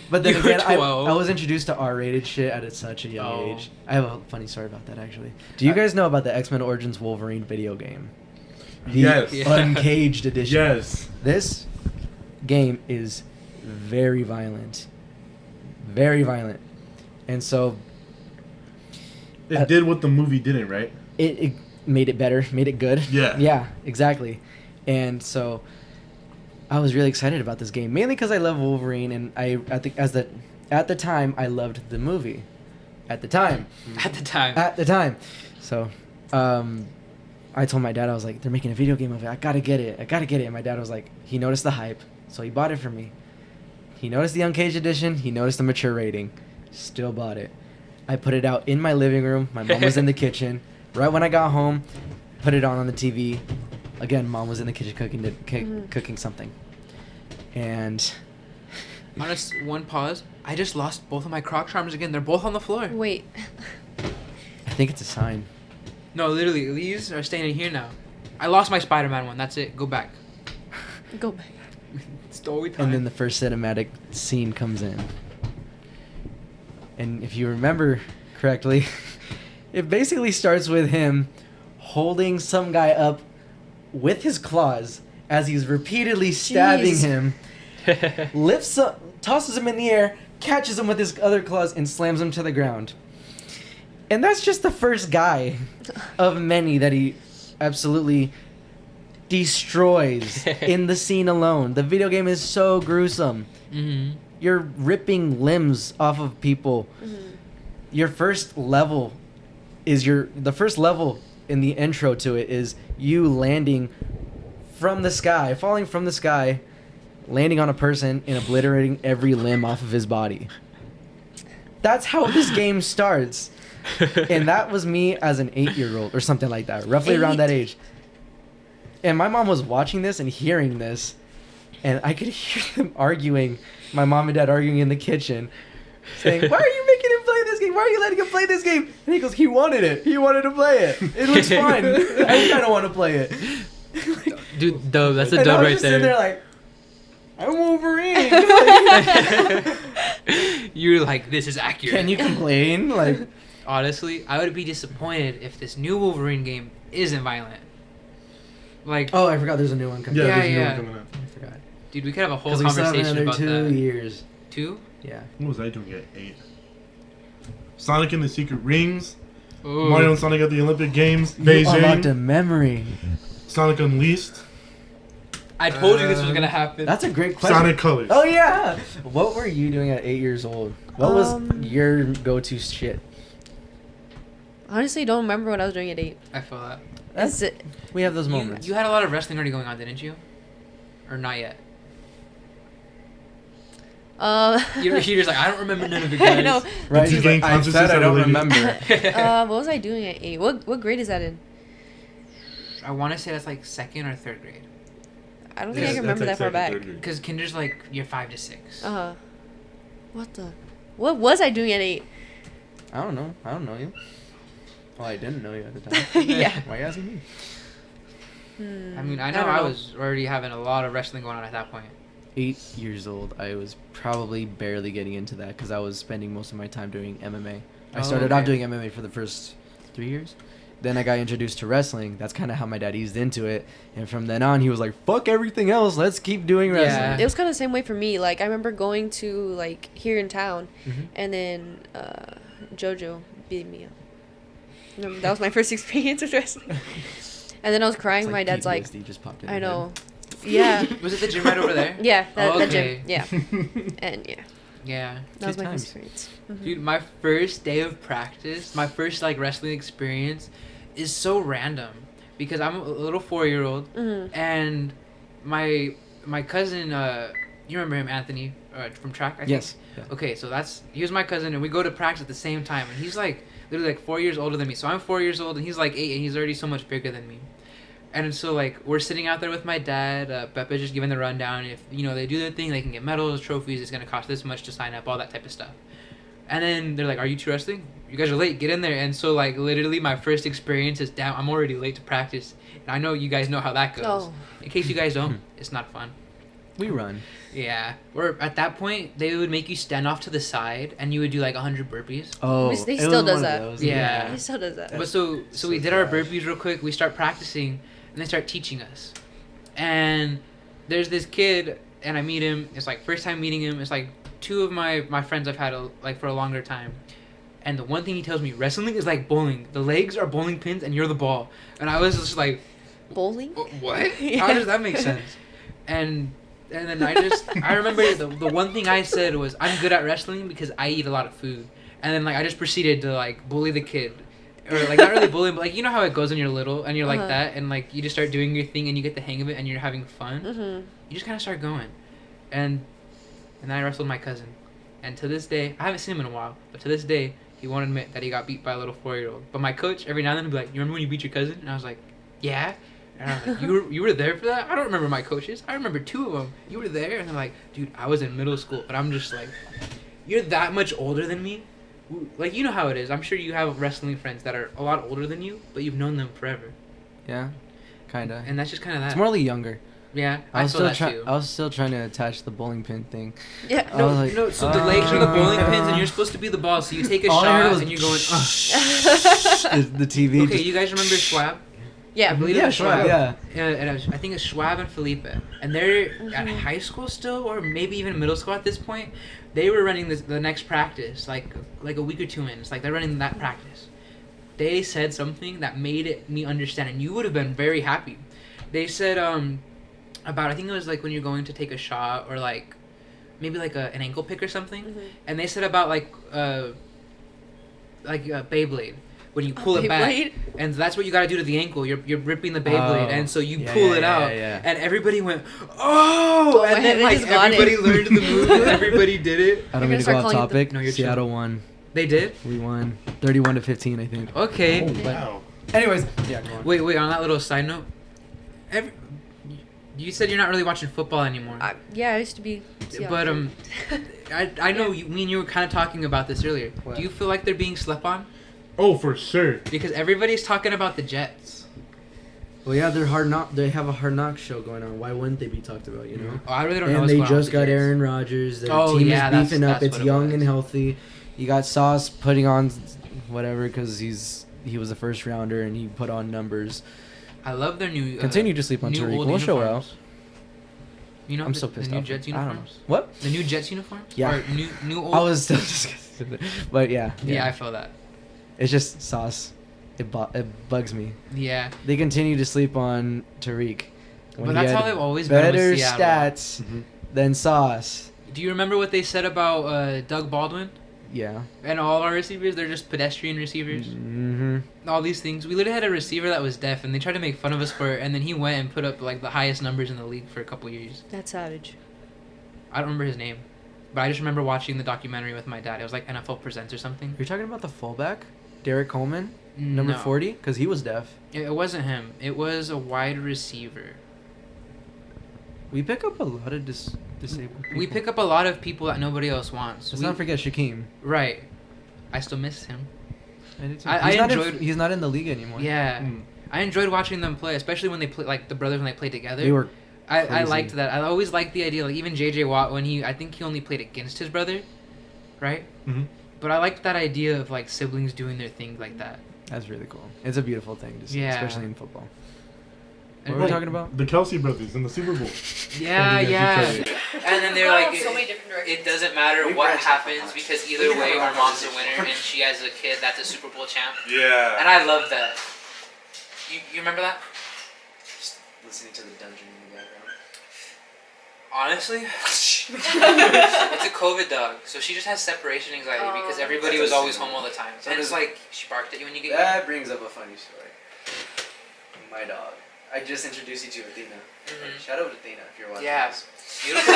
But then You were again, I 12. was introduced to R-rated shit at such a young Oh. age. I have a funny story about that actually. Do you guys know about the X-Men Origins Wolverine video game? The Yes. Yeah. Uncaged edition. Yes. This game is very violent. Very violent. And so It did what the movie didn't, right? it made it better, made it good. Yeah. Yeah, exactly. And so I was really excited about this game, mainly because I love Wolverine, and at the time I loved the movie. At the time. At the time. At the time. So I told my dad, I was like, they're making a video game of it. I gotta get it. And my dad was like, he noticed the hype, so he bought it for me. He noticed the Uncaged edition. He noticed the mature rating. Still bought it. I put it out in my living room. My mom was in the kitchen. Right when I got home, put it on the TV. Again, mom was in the kitchen cooking something. And Honest, one pause. I just lost both of my Croc charms again. They're both on the floor. Wait. I think it's a sign. No, literally, these are staying in here now. I lost my Spider-Man one. That's it. Go back. Go back. Story time. And then the first cinematic scene comes in. And if you remember correctly, it basically starts with him holding some guy up with his claws as he's repeatedly stabbing Jeez. him, lifts up, tosses him in the air, catches him with his other claws, and slams him to the ground. And that's just the first guy of many that he absolutely destroys in the scene alone. The video game is so gruesome. Mm-hmm. You're ripping limbs off of people. Mhm. Your first level is the first level in the intro to it is you landing from the sky, falling from the sky, landing on a person and obliterating every limb off of his body. That's how this game starts. And that was me as an 8-year-old or something like that, roughly around that age. And my mom was watching this and hearing this, and I could hear them arguing, my mom and dad arguing in the kitchen, saying, "Why are you making him play this game? Why are you letting him play this game?" And he goes, "He wanted it. He wanted to play it. It looks fun. I kind of want to play it." Dude, dub. That's a And I dub was right just sitting there. there like, I'm Wolverine. You're like, this is accurate. Can you complain? Like, Honestly, I would be disappointed if this new Wolverine game isn't violent. Like, oh, I forgot there's a new one coming. Yeah, Yeah, there's a new yeah. one coming out. I forgot. Dude, we could have a whole Because we still have conversation another about 2 that. years. 2? Yeah. What was I doing at 8? Sonic and the Secret Rings. Ooh. Mario and Sonic at the Olympic Games. You unlocked a Beijing. memory. Sonic Unleashed. I told you this was gonna happen. That's a great question. Sonic Colors. Oh yeah. What were you doing at 8 years old? What was your go-to shit? Honestly, don't remember what I was doing at 8. I feel that. That's it. We have those moments. You had a lot of wrestling already going on, didn't you? Or not yet? You're just like, I don't remember none of it, guys. I know. Right? Did you She's gain like, I consciousness said I at a don't lady? remember. What was I doing at 8? What grade is that in? I want to say that's like 2nd or 3rd grade. I don't think I Yes, can remember that that's far like back. second, third grade. Because kinder's like, you're 5 to 6. What was I doing at 8? I don't know. I don't know you. Well, I didn't know you at the time. Yeah. Why are you asking me? I mean, I know don't I know. was already having a lot of wrestling going on at that point. 8 years old, I was probably barely getting into that because I was spending most of my time doing MMA. I started off doing MMA for the first 3 years. Then I got introduced to wrestling. That's kind of how my dad eased into it. And from then on, he was like, fuck everything else. Let's keep doing wrestling. Yeah. It was kind of the same way for me. Like, I remember going to, like, here in town, Mhm. and then JoJo beat me up. That was my first experience with wrestling. And then I was crying. It's My dad's like, PTSD just popped in I your know. head. Yeah. Was it the gym right over there? Yeah, that Okay. gym. Yeah. And yeah, Yeah. that was Good my times. first experience. Mhm. Dude, my first day of practice, my first like wrestling experience is so random because I'm a little 4-year-old Mhm. and my cousin, you remember him, Anthony, from track, I think? Yes. Yeah. Okay, so he was my cousin and we go to practice at the same time and he's like literally like 4 years older than me. So I'm 4 years old and he's like 8 and he's already so much bigger than me. And so like we're sitting out there with my dad, Pepe's just giving the rundown. If they do their thing, they can get medals, trophies. It's gonna cost this much to sign up, all that type of stuff. And then they're like, "Are you two wrestling? You guys are late. Get in there." And so like literally my first experience is down. I'm already late to practice, and I know you guys know how that goes. Oh. In case you guys don't, it's not fun. We run. Yeah, or at that point they would make you stand off to the side, and you would do like 100 burpees. Oh, He it still was does one of that. those, Yeah. He still does that. But so so we did our trash. burpees real quick. We start practicing, and they start teaching us. And there's this kid, and I meet him. It's like first time meeting him. It's like two of my friends I've had like for a longer time. And the one thing he tells me, wrestling is like bowling. The legs are bowling pins, and you're the ball. And I was just like, Bowling? what? Yeah. How does that make sense? And then I remember the one thing I said was, I'm good at wrestling because I eat a lot of food. And then like I just proceeded to like bully the kid. Or like not really bullying, but like you know how it goes when you're little and you're like that and like you just start doing your thing and you get the hang of it and you're having fun. Mm-hmm. You just kind of start going. And then I wrestled my cousin. And to this day, I haven't seen him in a while, but to this day, he won't admit that he got beat by a little 4-year-old. But my coach, every now and then, would be like, "You remember when you beat your cousin?" And I was like, "Yeah." And I was like, you were there for that? I don't remember my coaches. I remember 2 of them. You were there? And they're like, "Dude, I was in middle school." But I'm just like, you're that much older than me? Like, you know how it is. I'm sure you have wrestling friends that are a lot older than you, but you've known them forever. Yeah, kinda. And that's just kind of that. It's more like younger. Yeah, I I was feel still that trying. too. I was still trying to attach the bowling pin thing. Yeah. I was like, No, so the legs are the bowling pins and you're supposed to be the ball. So you take a All I heard shot was and you're going, ugh. the TV. Okay, you guys remember Schwab? Yeah. I believe Yeah, it was Schwab, yeah. And I think it's Schwab and Felipe. And they're at high school still, or maybe even middle school at this point. They were running the next practice, like a week or 2 in. It's like they're running that practice. They said something that made me understand, and you would have been very happy. They said about, I think it was like when you're going to take a shot, or like maybe like an ankle pick or something. Mhm. And they said about like Beyblade. When you pull it back, Beyblade? and that's what you gotta do to the ankle. You're ripping the Beyblade, Oh. and so you Yeah, pull yeah, it yeah, out, yeah. and everybody went, "Oh!" Oh, and then they like just got everybody it. learned the move, and everybody did it. I don't They're mean to gonna go start off calling it topic. No, you're Seattle chill. won. They did. We won 31-15, I think. Okay. Oh, wow. Anyways, yeah, go on. Wait. On that little side note, you said you're not really watching football anymore. Yeah, I used to be. But I know me and you were kind of talking about this earlier. What? Do you feel like they're being slept on? Oh, for sure. Because everybody's talking about the Jets. Well, yeah, they have a Hard Knock show going on. Why wouldn't they be talked about? You know. Oh, I really don't know. And what's they going on with just the got Jets. Aaron Rodgers. Their Oh, team yeah, is beefing up. that's It's what it young was. and healthy. You got Sauce putting on whatever because he was a first rounder and he put on numbers. I love their new. Continue to sleep on new Tariq. old We'll show uniforms. You know I'm the, so pissed the new off. Jets I don't know. uniforms? What? The new Jets uniforms? Yeah. Or new old? I was still disgusted. But yeah. Yeah, I feel that. It's just sauce. It bugs me. Yeah. They continue to sleep on Tariq. when But he that's had how they've always been better with Seattle. stats than Sauce. Do you remember what they said about Doug Baldwin? Yeah. And all our receivers, they're just pedestrian receivers. Mm-hmm. All these things. We literally had a receiver that was deaf, and they tried to make fun of us for it, and then he went and put up like the highest numbers in the league for a couple years. That's savage. I don't remember his name, but I just remember watching the documentary with my dad. It was like NFL Presents or something. You're talking about the fullback, Derek Coleman, number 40, because he was deaf. It wasn't him. It was a wide receiver. We pick up a lot of disabled people. We pick up a lot of people that nobody else wants. Let's not forget Shaquem. Right. I still miss him. I I enjoyed. He's not in the league anymore. Yeah. I enjoyed watching them play, especially when they play, like the brothers when they played together. They were. I crazy. liked that. I always liked the idea, like even JJ Watt when I think he only played against his brother, right? Mm-hmm. But I liked that idea of like siblings doing their thing like that. That's really cool. It's a beautiful thing to see, Yeah. especially in football. And What were we like- talking about? The Kelsey brothers in the Super Bowl. Yeah, Every yeah. guy she And then they're like, So many different directions. it doesn't matter We what branched out happens much. because either We way, have a our lot of mom's a conversation. winner and she has a kid that's a Super Bowl champ. Yeah. And I love that. You remember that? Just listening to the dungeon in the background. Honestly, it's a COVID dog, so she just has separation anxiety because everybody was always home all the time. So And it's does- like she barked at you when you get That brings up a funny story. My dog. I just introduced you to Athena. Mhm. Shout out to Athena if you're watching Yeah. this. Beautiful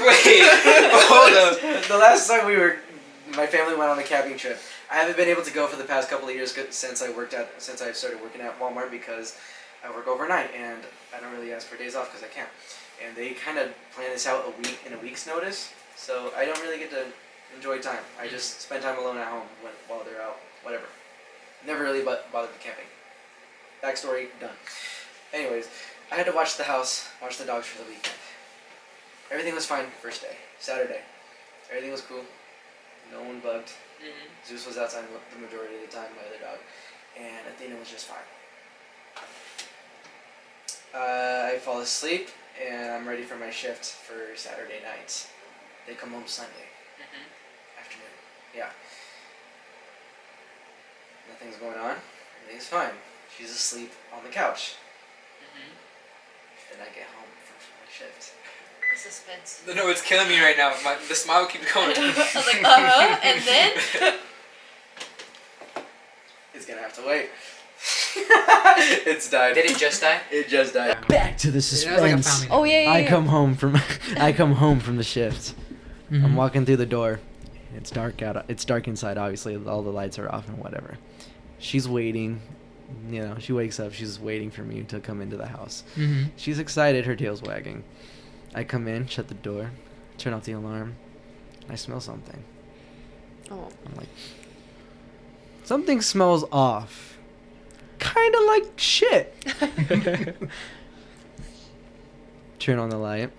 Wait, hold up. The last time my family went on a camping trip. I haven't been able to go for the past couple of years since I started working at Walmart because I work overnight and I don't really ask for days off because I can't. And they kind of plan this out in a week's notice, so I don't really get to enjoy time. I just spend time alone at home while they're out, whatever. Never really bothered with camping. Backstory done. Anyways, I had to watch the house, watch the dogs for the weekend. Everything was fine first day, Saturday. Everything was cool. No one bugged. Zeus was outside the majority of the time, my other dog, and Athena was just fine. I fall asleep, and I'm ready for my shift for Saturday night. They come home Sunday afternoon. Yeah. Nothing's going on. Everything's fine. She's asleep on the couch. Then I get home from my shift. Suspense. No, it's killing me right now. The smile keeps going. I was like, and then? It's gonna have to wait. It's died. Did it just die? It just died. Back to the It was suspense. like a family. Oh, yeah. I come home from the shift. I'm walking through the door. It's dark out. It's dark inside. Obviously, all the lights are off and whatever. She's waiting. You know, she wakes up. She's waiting for me to come into the house. She's excited. Her tail's wagging. I come in, shut the door, turn off the alarm. I smell something. Oh. I'm like, something smells off. Kind of like shit. Turn on the light.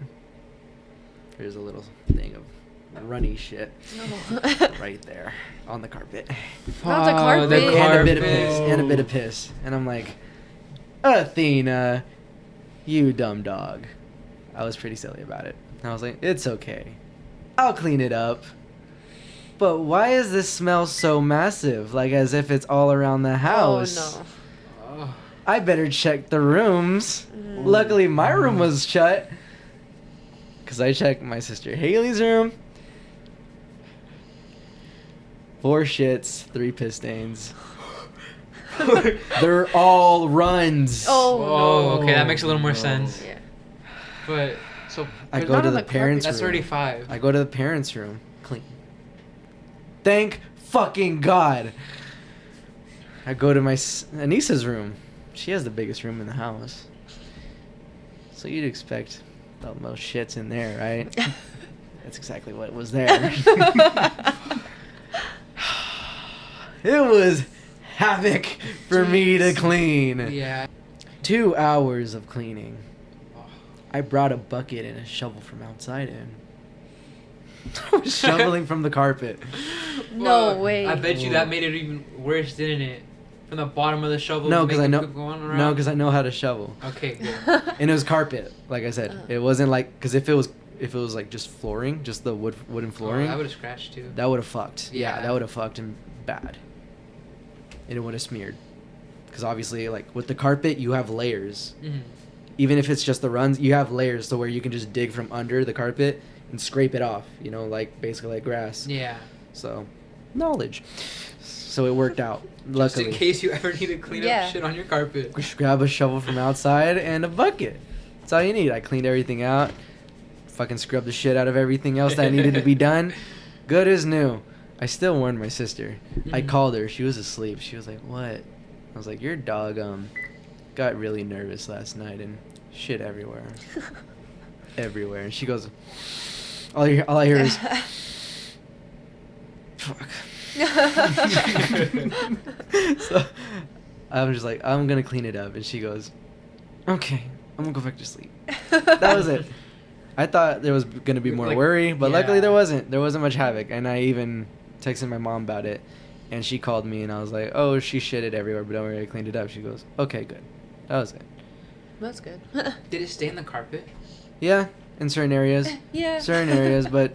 There's a little thing of runny shit No. right there on the carpet. Not the carpet. The And a bit of carpet. piss. And a bit of piss. And I'm like, Athena, you dumb dog. I was pretty silly about it. I was like, it's okay. I'll clean it up. But why is this smell so massive? Like as if it's all around the house. Oh, Oh. I better check the rooms. Mhm. Luckily, my room was shut. Because I checked my sister Haley's room. 4 shits, 3 piss stains. They're all runs. Oh, Okay, that makes a little more No. sense. no. Yeah. But so I but go not to on the parents' That's room. 35. I go to the parents' room. Clean. Thank fucking God. I go to my Anissa's room. She has the biggest room in the house. So you'd expect the most shits in there, right? That's exactly what was there. It was havoc for me to clean. Yeah. 2 hours of cleaning. I brought a bucket and a shovel from outside in. I was shoveling from the carpet. No Fuck. way. I bet you that made it even worse, didn't it? from the bottom of the shovel. No, to because make I it know. keep going No, around? because I know how to shovel. Okay, good. And it was carpet, like I said. It wasn't like, because if it was like just flooring, just the wooden flooring, Oh, I would have scratched too. that would have fucked. Yeah, Yeah. that would have fucked him bad. And it would have smeared. Because obviously, like with the carpet, you have layers. Mm-hmm. Even if it's just the runs, you have layers to where you can just dig from under the carpet and scrape it off. You know, like basically like grass. Yeah. So, knowledge. So it worked out. Just Luckily. in case you ever need to clean Yeah. up shit on your carpet. Just grab a shovel from outside and a bucket. That's all you need. I cleaned everything out. Fucking scrubbed the shit out of everything else that needed to be done. Good as new. I still warned my sister. I Mhm. called her. She was asleep. She was like, "What?" I was like, "Your dog got really nervous last night and shit everywhere, everywhere." And she goes, all I hear is, "Fuck." So I'm just like, "I'm gonna clean it up," and she goes, "Okay, I'm gonna go back to sleep." That was it. I thought there was gonna be more Like, worry, but luckily yeah. there wasn't. There wasn't much havoc, and I even texted my mom about it, and she called me, and I was like, "Oh, she shitted everywhere, but don't worry, I cleaned it up." She goes, "Okay, good." That was it. That's good. Did it stay in the carpet? Yeah, in certain areas, Yeah. certain areas, but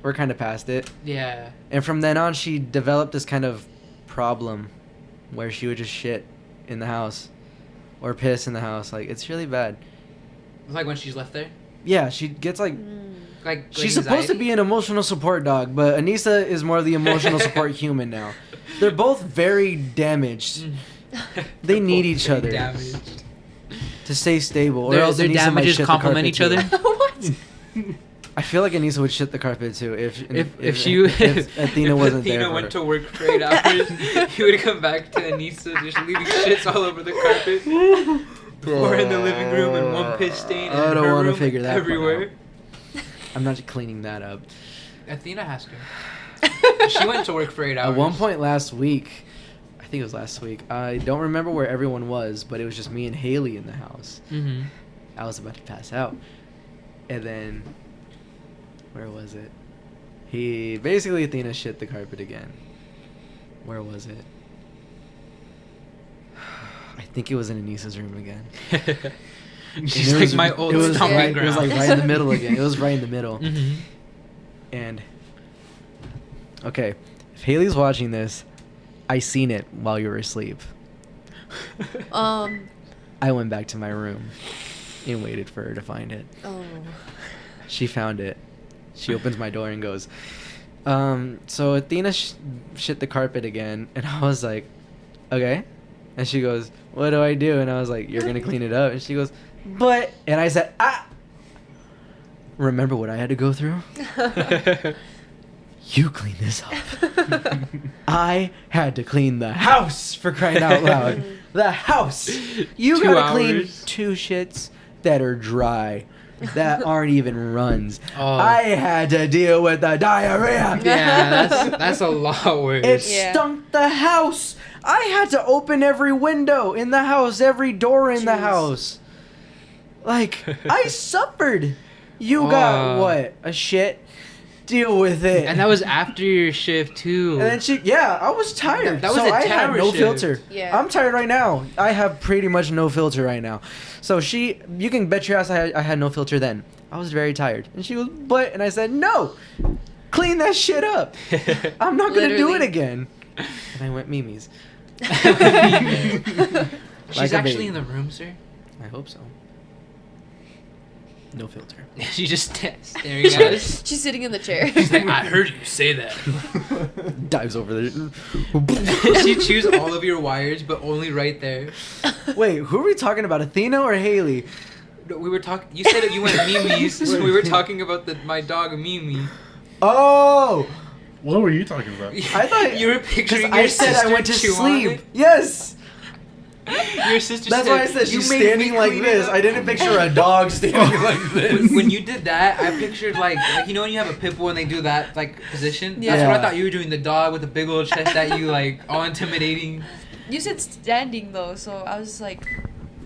we're kind of past it. Yeah. And from then on, she developed this kind of problem where she would just shit in the house or piss in the house. Like, it's really bad. Like when she's left there? Yeah, she gets like. Like She's supposed to be an emotional support dog, but Anissa is more of the emotional support human now. They're both very damaged They They're need both each very other. Damaged. to stay stable. Or Their else Anissa might damages shit the complement carpet each too. other. What? I feel like Anissa would shit the carpet too if If Athena wasn't there. Athena for went her. to work for 8 hours, he would come back to Anissa just leaving shits all over the carpet. Or in the living room and one piss stain in I don't her wanna room figure that part everywhere. out. I'm not cleaning that up. Athena has to. She went to work for 8 hours. At one point last week, I think it was last week, I don't remember where everyone was, but it was just me and Haley in the house. Mm-hmm. I was about to pass out. And then, where was it? Basically Athena shit the carpet again. Where was it? I think it was in Anissa's room again. She's And like my old stomping right, ground. It was like right in the middle again. It was right in the middle. Mm-hmm. And, okay, if Haley's watching this, I seen it while you were asleep. I went back to my room and waited for her to find it. Oh. She found it. She opens my door and goes, so Athena shit the carpet again. And I was like, okay. And she goes, what do I do? And I was like, you're going to clean it up. And she goes, but. And I said, remember what I had to go through? You clean this up. I had to clean the house, for crying out loud. The house. You 2 gotta clean hours. 2 shits that are dry, that aren't even runs. Oh. I had to deal with the diarrhea. Yeah, that's a lot worse. It Yeah. stunk the house. I had to open every window in the house, every door in the Jeez. house. Like, I suffered. You got what? A shit? Deal with it. And that was after your shift too. And then I was tired. That was so a I had terror no shift. filter. Yeah. I'm tired right now. I have pretty much no filter right now. So you can bet your ass I had no filter then. I was very tired. And she goes, but, and I said, no, clean that shit up. I'm not going to do it Literally. again. And I went Mimi's. She's Like a actually baby. in the room, sir. I hope so. No filter. She just staring at us. She's sitting in the chair. She's like, I heard you say that. Dives over there. She chews all of your wires, but only right there. Wait, who are we talking about? Athena or Haley? No, we were talking. You said that you went Mimi's, so we were talking about my dog Mimi. Oh! What were you talking about? I thought you were because picturing I your said sister I went to chew on sleep. it. Yes. Your sister. That's why I said "You she's made me standing like clean this. it up." I didn't picture a dog standing like this. When you did that, I pictured like you know when you have a pit bull and they do that like position. That's Yeah. what I thought you were doing. The dog with the big old chest that you like all intimidating. You said standing though, so I was like,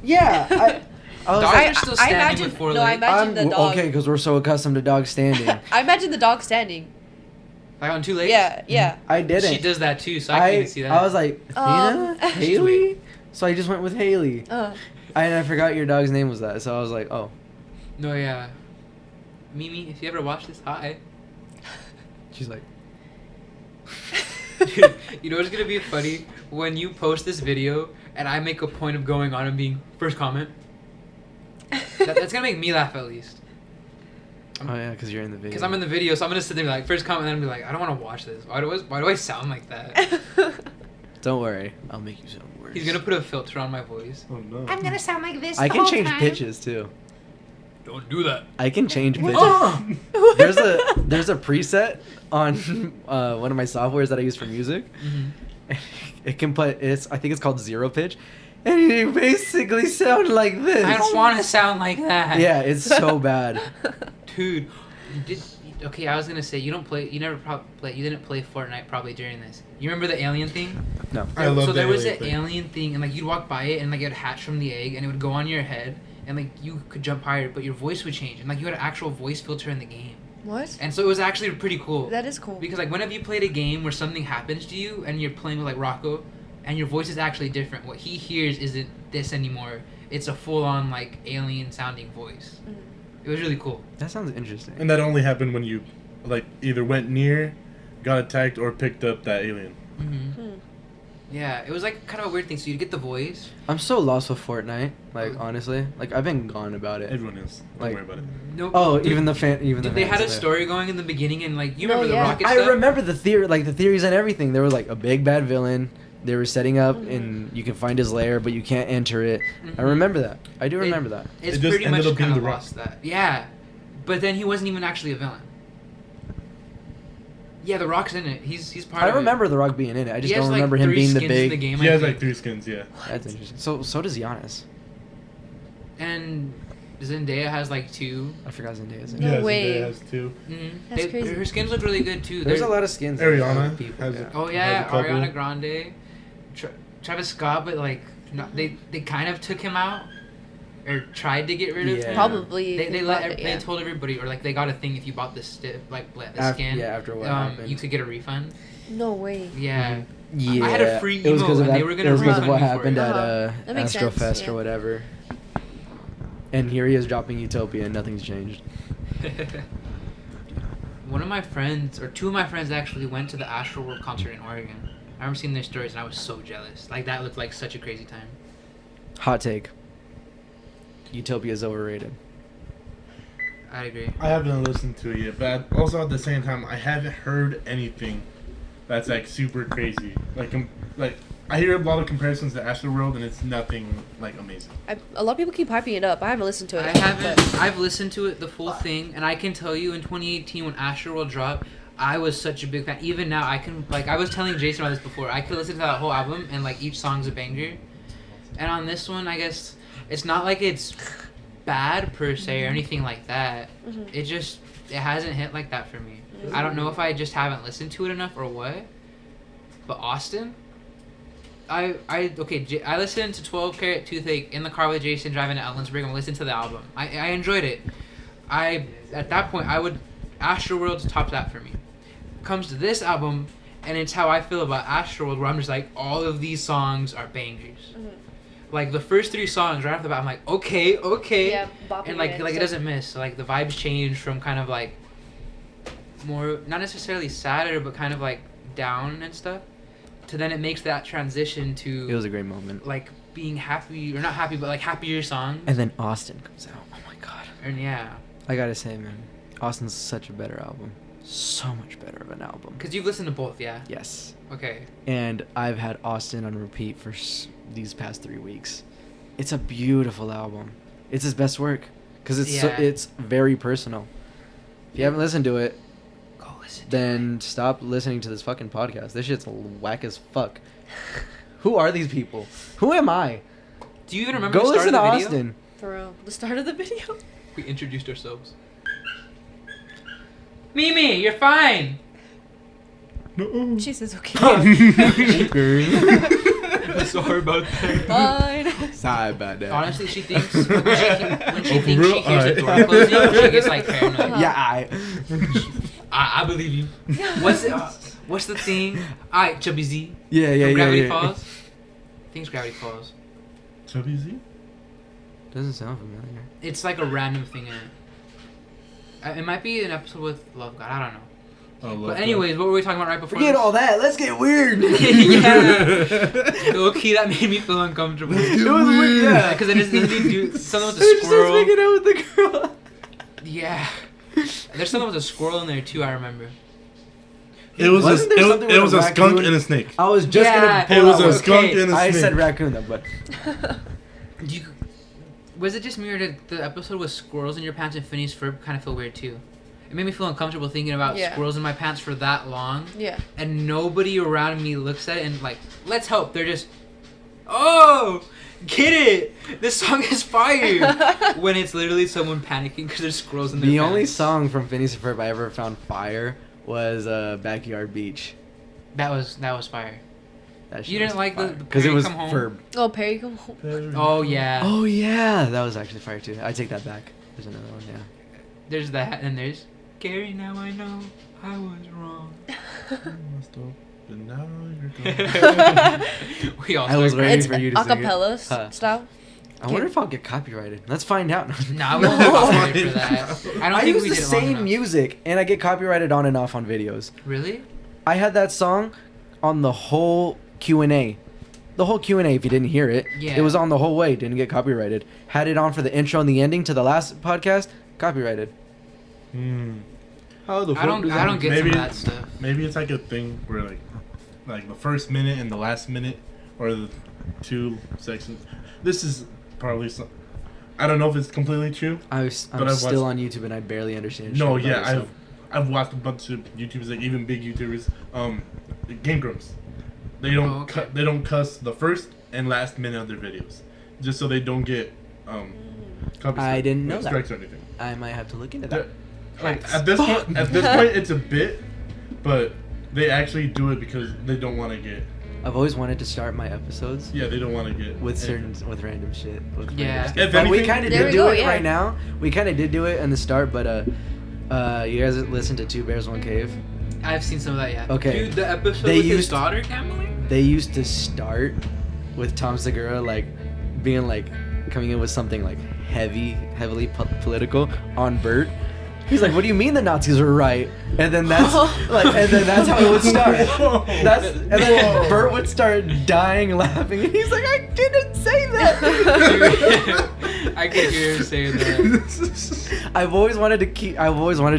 Yeah. I was Dogs like, are still standing imagine, with 4 no, I legs. imagine the dog. okay, because we're so accustomed to dogs standing. I imagine the dog standing. Like on 2 legs? Yeah. I didn't. She does that too, so I can't even see that. I was like, Athena? Haley? So I just went with Haley. Uh, And I forgot your dog's name was that, so I was like, oh. No, yeah. Mimi, if you ever watch this, hi. She's like, Dude, you know what's gonna be funny? When you post this video and I make a point of going on and being first comment. That's gonna make me laugh at least. oh yeah, because you're in the video. Because I'm in the video, so I'm gonna sit there and be like, first comment, and then be like, I don't want to watch this. Why do I sound like that? Don't worry, I'll make you sound worse. He's gonna put a filter on my voice. Oh no. I'm gonna sound like this. I the can whole change time. pitches too. Don't do that. I can change pitches. Oh! There's a preset on one of my softwares that I use for music. Mm-hmm. It can put I think it's called zero pitch, and you basically sound like this. I don't want to sound like that. Yeah, it's so bad. Dude, okay, I was gonna say you didn't play Fortnite probably during this. You remember the alien thing? No. I love So there the was alien an thing. alien thing, and like you'd walk by it, and like it would hatch from the egg, and it would go on your head, and like you could jump higher, but your voice would change, and like you had an actual voice filter in the game, what? and so it was actually pretty cool. That is cool. Because like whenever you played a game where something happens to you, and you're playing with like Rocco, and your voice is actually different, what he hears isn't this anymore. It's a full-on like alien sounding voice. Mm. It was really cool. That sounds interesting. And that only happened when you, like, either went near, got attacked, or picked up that alien. Mm-hmm. Hmm. Yeah, it was like kind of a weird thing. So you'd get the voice. I'm so lost with Fortnite. Like honestly, like I've been gone about it. Everyone is. Don't Like- worry about it. Nope. Oh, Dude, even the fan. Even the Dude, they had a fans there. story going in the beginning, and like you No, remember yeah. the rocket I stuff? remember the theory, like the theories and everything. There was like a big bad villain. They were setting up, Mhm. and you can find his lair, but you can't enter it. I Mhm. remember that. I do It- remember that. It's It just pretty much ended up being kind of The Rock. lost that. Yeah, but then he wasn't even actually a villain. Yeah, the Rock's in it. He's part I of it. remember The Rock being in it. I He just has, don't like, remember him 3 being the skins in big. the game, He I has think. like 3 skins, yeah. That's interesting. So does Giannis. And Zendaya has like 2. I forgot Zendaya's in No it. Yeah, way. Zendaya has 2. Mm-hmm. That's crazy. Her skins look really good too. There's They're- a lot of skins. Ariana of people. has Yeah. a- Oh yeah, Has a couple. Ariana Grande, Travis Scott, but like they kind of took him out or tried to get rid of Yeah. him. Probably. They yeah. told everybody, or like they got a thing if you bought the the After- skin. yeah, after what happened. you could get a refund. No way. Yeah. Yeah. I had a free It was emote because of and that. they were gonna it was because of refund what me for happened it. at That makes sense, Astrofest yeah. or whatever. And here he is dropping Utopia, and nothing's changed. One of my friends, or 2 of my friends, actually went to the Astroworld concert in Oregon. I remember seeing their stories, and I was so jealous. Like that looked like such a crazy time. Hot take. Utopia is overrated. I agree. I haven't listened to it yet, but also at the same time, I haven't heard anything that's like super crazy. Like I hear a lot of comparisons to Astroworld, and it's nothing like amazing. A lot of people keep hyping it up. I haven't listened to it. I haven't. but- I've listened to it the full thing, and I can tell you, in 2018 when Astroworld dropped, I was such a big fan. Even now, I can like I was telling Jason about this before. I could listen to that whole album, and like each song's a banger. And on this one, I guess it's not like it's bad per se or anything like that. Mhm. It hasn't hit like that for me. I don't know if I just haven't listened to it enough or what. But Austin, I listened to 12 Karat Toothache in the car with Jason driving to Ellensburg and listened to the album. I enjoyed it. At that point Astroworld tops that for me. Comes to this album, and it's how I feel about Astroworld, where I'm just like, all of these songs are bangers. Mhm. Like the first 3 songs right off the bat, I'm like, okay, Yeah, bopping and like it, it so- doesn't miss. So, like the vibes change from kind of like more not necessarily sadder, but kind of like down and stuff, to then it makes that transition to It was a great moment. like being happy or not happy, but like happier songs. And then Austin comes out. Oh my god. And yeah, I gotta say, man, Austin's such a better album. So much better of an album. because you've listened to both, yeah. Yes. Okay. And I've had Austin on repeat for these past 3 weeks. It's a beautiful album. It's his best work because Yeah. it's very personal. If you haven't listened to it, Go listen. then stop listening to this fucking podcast. This shit's whack as fuck. Who are these people? Who am I? Do you even remember Go the start listen to of the video? Austin. For real. The start of the video? We introduced ourselves. Mimi, you're fine. No. She says, okay. I'm sorry about that. Fine. Sorry about that. Honestly, she thinks when she Oh, for thinks real? she hears the door Alright. closing, she gets like paranoid. Yeah, I believe you. What's the thing? Alright, Chubby Z. Yeah, From Gravity yeah. Falls. I think it's Gravity Falls. Chubby Z? Doesn't sound familiar. It's like a random thing in it. It might be an episode with Love God. I don't know. Oh, But anyways, what were we talking about right before? Forget this? all that. Let's get weird. Yeah. Low key, that made me feel uncomfortable. It was weird. Yeah, Because it doesn't do something with She a starts squirrel. making out with the girl. Yeah. There's something with a squirrel in there too. I remember. It was Wasn't there something it with was a a skunk raccoon? and a snake. I was just Yeah. gonna. Pull It was out a one. skunk Okay. and a I snake. said raccoon though, but Was it just me or did the episode with squirrels in your pants and Phineas Ferb kind of feel weird too? It made me feel uncomfortable thinking about Yeah. squirrels in my pants for that long, Yeah. and nobody around me looks at it and like, let's help. They're just, oh, get it. This song is fire. When it's literally someone panicking because there's squirrels in their the pants. only song from Phineas and Ferb I ever found fire was "Backyard Beach." That was fire. That shit You didn't was like fire. the because it Perry was Come Home? Ferb. Oh, Perry, come home. Oh yeah. Oh yeah, that was actually fire too. I take that back. There's another one. Yeah. There's that and there's Gary. Now I know I was wrong. But now you're gone. We all. I was started ready It's for you to sing it. acapella Huh. style. I wonder if I'll get copyrighted. Let's find out. Nah, we won't get copyrighted for that. I don't I think use we the did it long same enough. music, and I get copyrighted on and off on videos. Really? I had that song on the whole Q&A. The whole Q&A, if you didn't hear it, Yeah. it was on the whole way. Didn't get copyrighted. Had it on for the intro and the ending to the last podcast. Copyrighted. How the I don't get Maybe- some of that stuff. Maybe it's like a thing where like the first minute and the last minute, or the two sections. This is probably some. I don't know if it's completely true. I'm But I've still watched- on YouTube and I barely understand. No, shit yeah, about it, so- I've watched a bunch of YouTubers, like even big YouTubers, Game Grumps. They don't Oh, okay. they don't cuss the first and last minute of their videos, just so they don't get copy I didn't know that. strikes or anything. I might have to look into that. Like Hacks. at this point, it's a bit, but they actually do it because they don't want to get. I've always wanted to start my episodes Yeah, they don't want to get with random shit. With Yeah. random stuff. If But we anything- kind of There did we do go, it yeah. right now. We kind of did do it in the start, but you guys listen to Two Bears One Cave. I've seen some of that, yeah. Okay. Dude, the episode They with his used- daughter, Camille? They used to start with Tom Segura like being like coming in with something like heavily political on Bert. He's like, "What do you mean the Nazis were right?" And then that's and then that's how it would start. And then Bert would start dying laughing, and he's like, "I didn't say that." I could hear him saying that. I've always wanted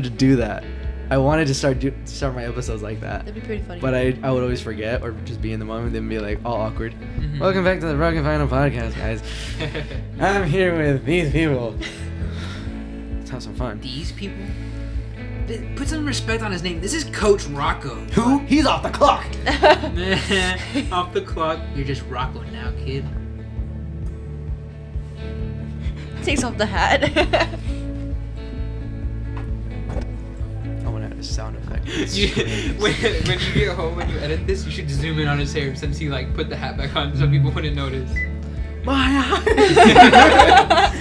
to do that. I wanted to start my episodes like that. That'd be pretty funny. But I would always forget or just be in the moment and be like all awkward. Mhm. Welcome back to the Rock and Final Podcast, guys. I'm here with these people. Let's have some fun. These people? Put some respect on his name. This is Coach Rocco. Who? He's off the clock. Off the clock. You're just Rocco now, kid. Takes off the hat. I want to add a sound effect. When you get home and you edit this, you should zoom in on his hair since he like put the hat back on so people wouldn't notice. My eyes.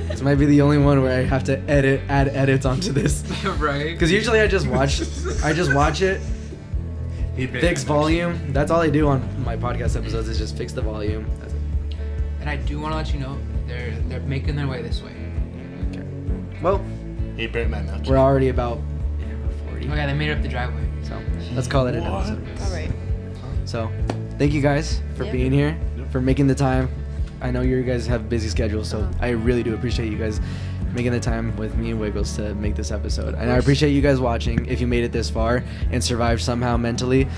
This might be the only one where I have to add edits onto this. Right? Because usually I just watch it, fix volume. That's all I do on my podcast episodes is just fix the volume. That's it. And I do want to let you know they're making their way this way. Okay. Well, Hey, Bert, man, now. we're already about 40. Oh yeah, they made up the driveway. So let's call it an What? episode. All right. So thank you guys for Yeah. being here, Yep. for making the time. I know you guys have busy schedules, so I really do appreciate you guys making the time with me and Wiggles to make this episode. And I appreciate you guys watching. If you made it this far and survived somehow mentally,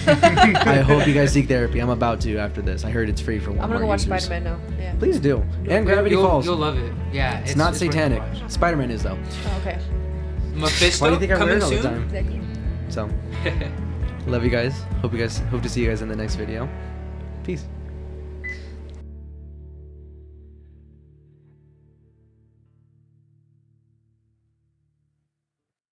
I hope you guys seek therapy. I'm about to after this. I heard it's free for one I'm gonna more go watch users. Spider-Man now. Yeah. Please do. And Gravity Falls. You'll love it. Yeah. It's not worth satanic. watching. Spider-Man is though. Oh, okay. Mephisto Why do you think I wear coming it all the soon. time? Exactly. So, love you guys. Hope to see you guys in the next video. Peace.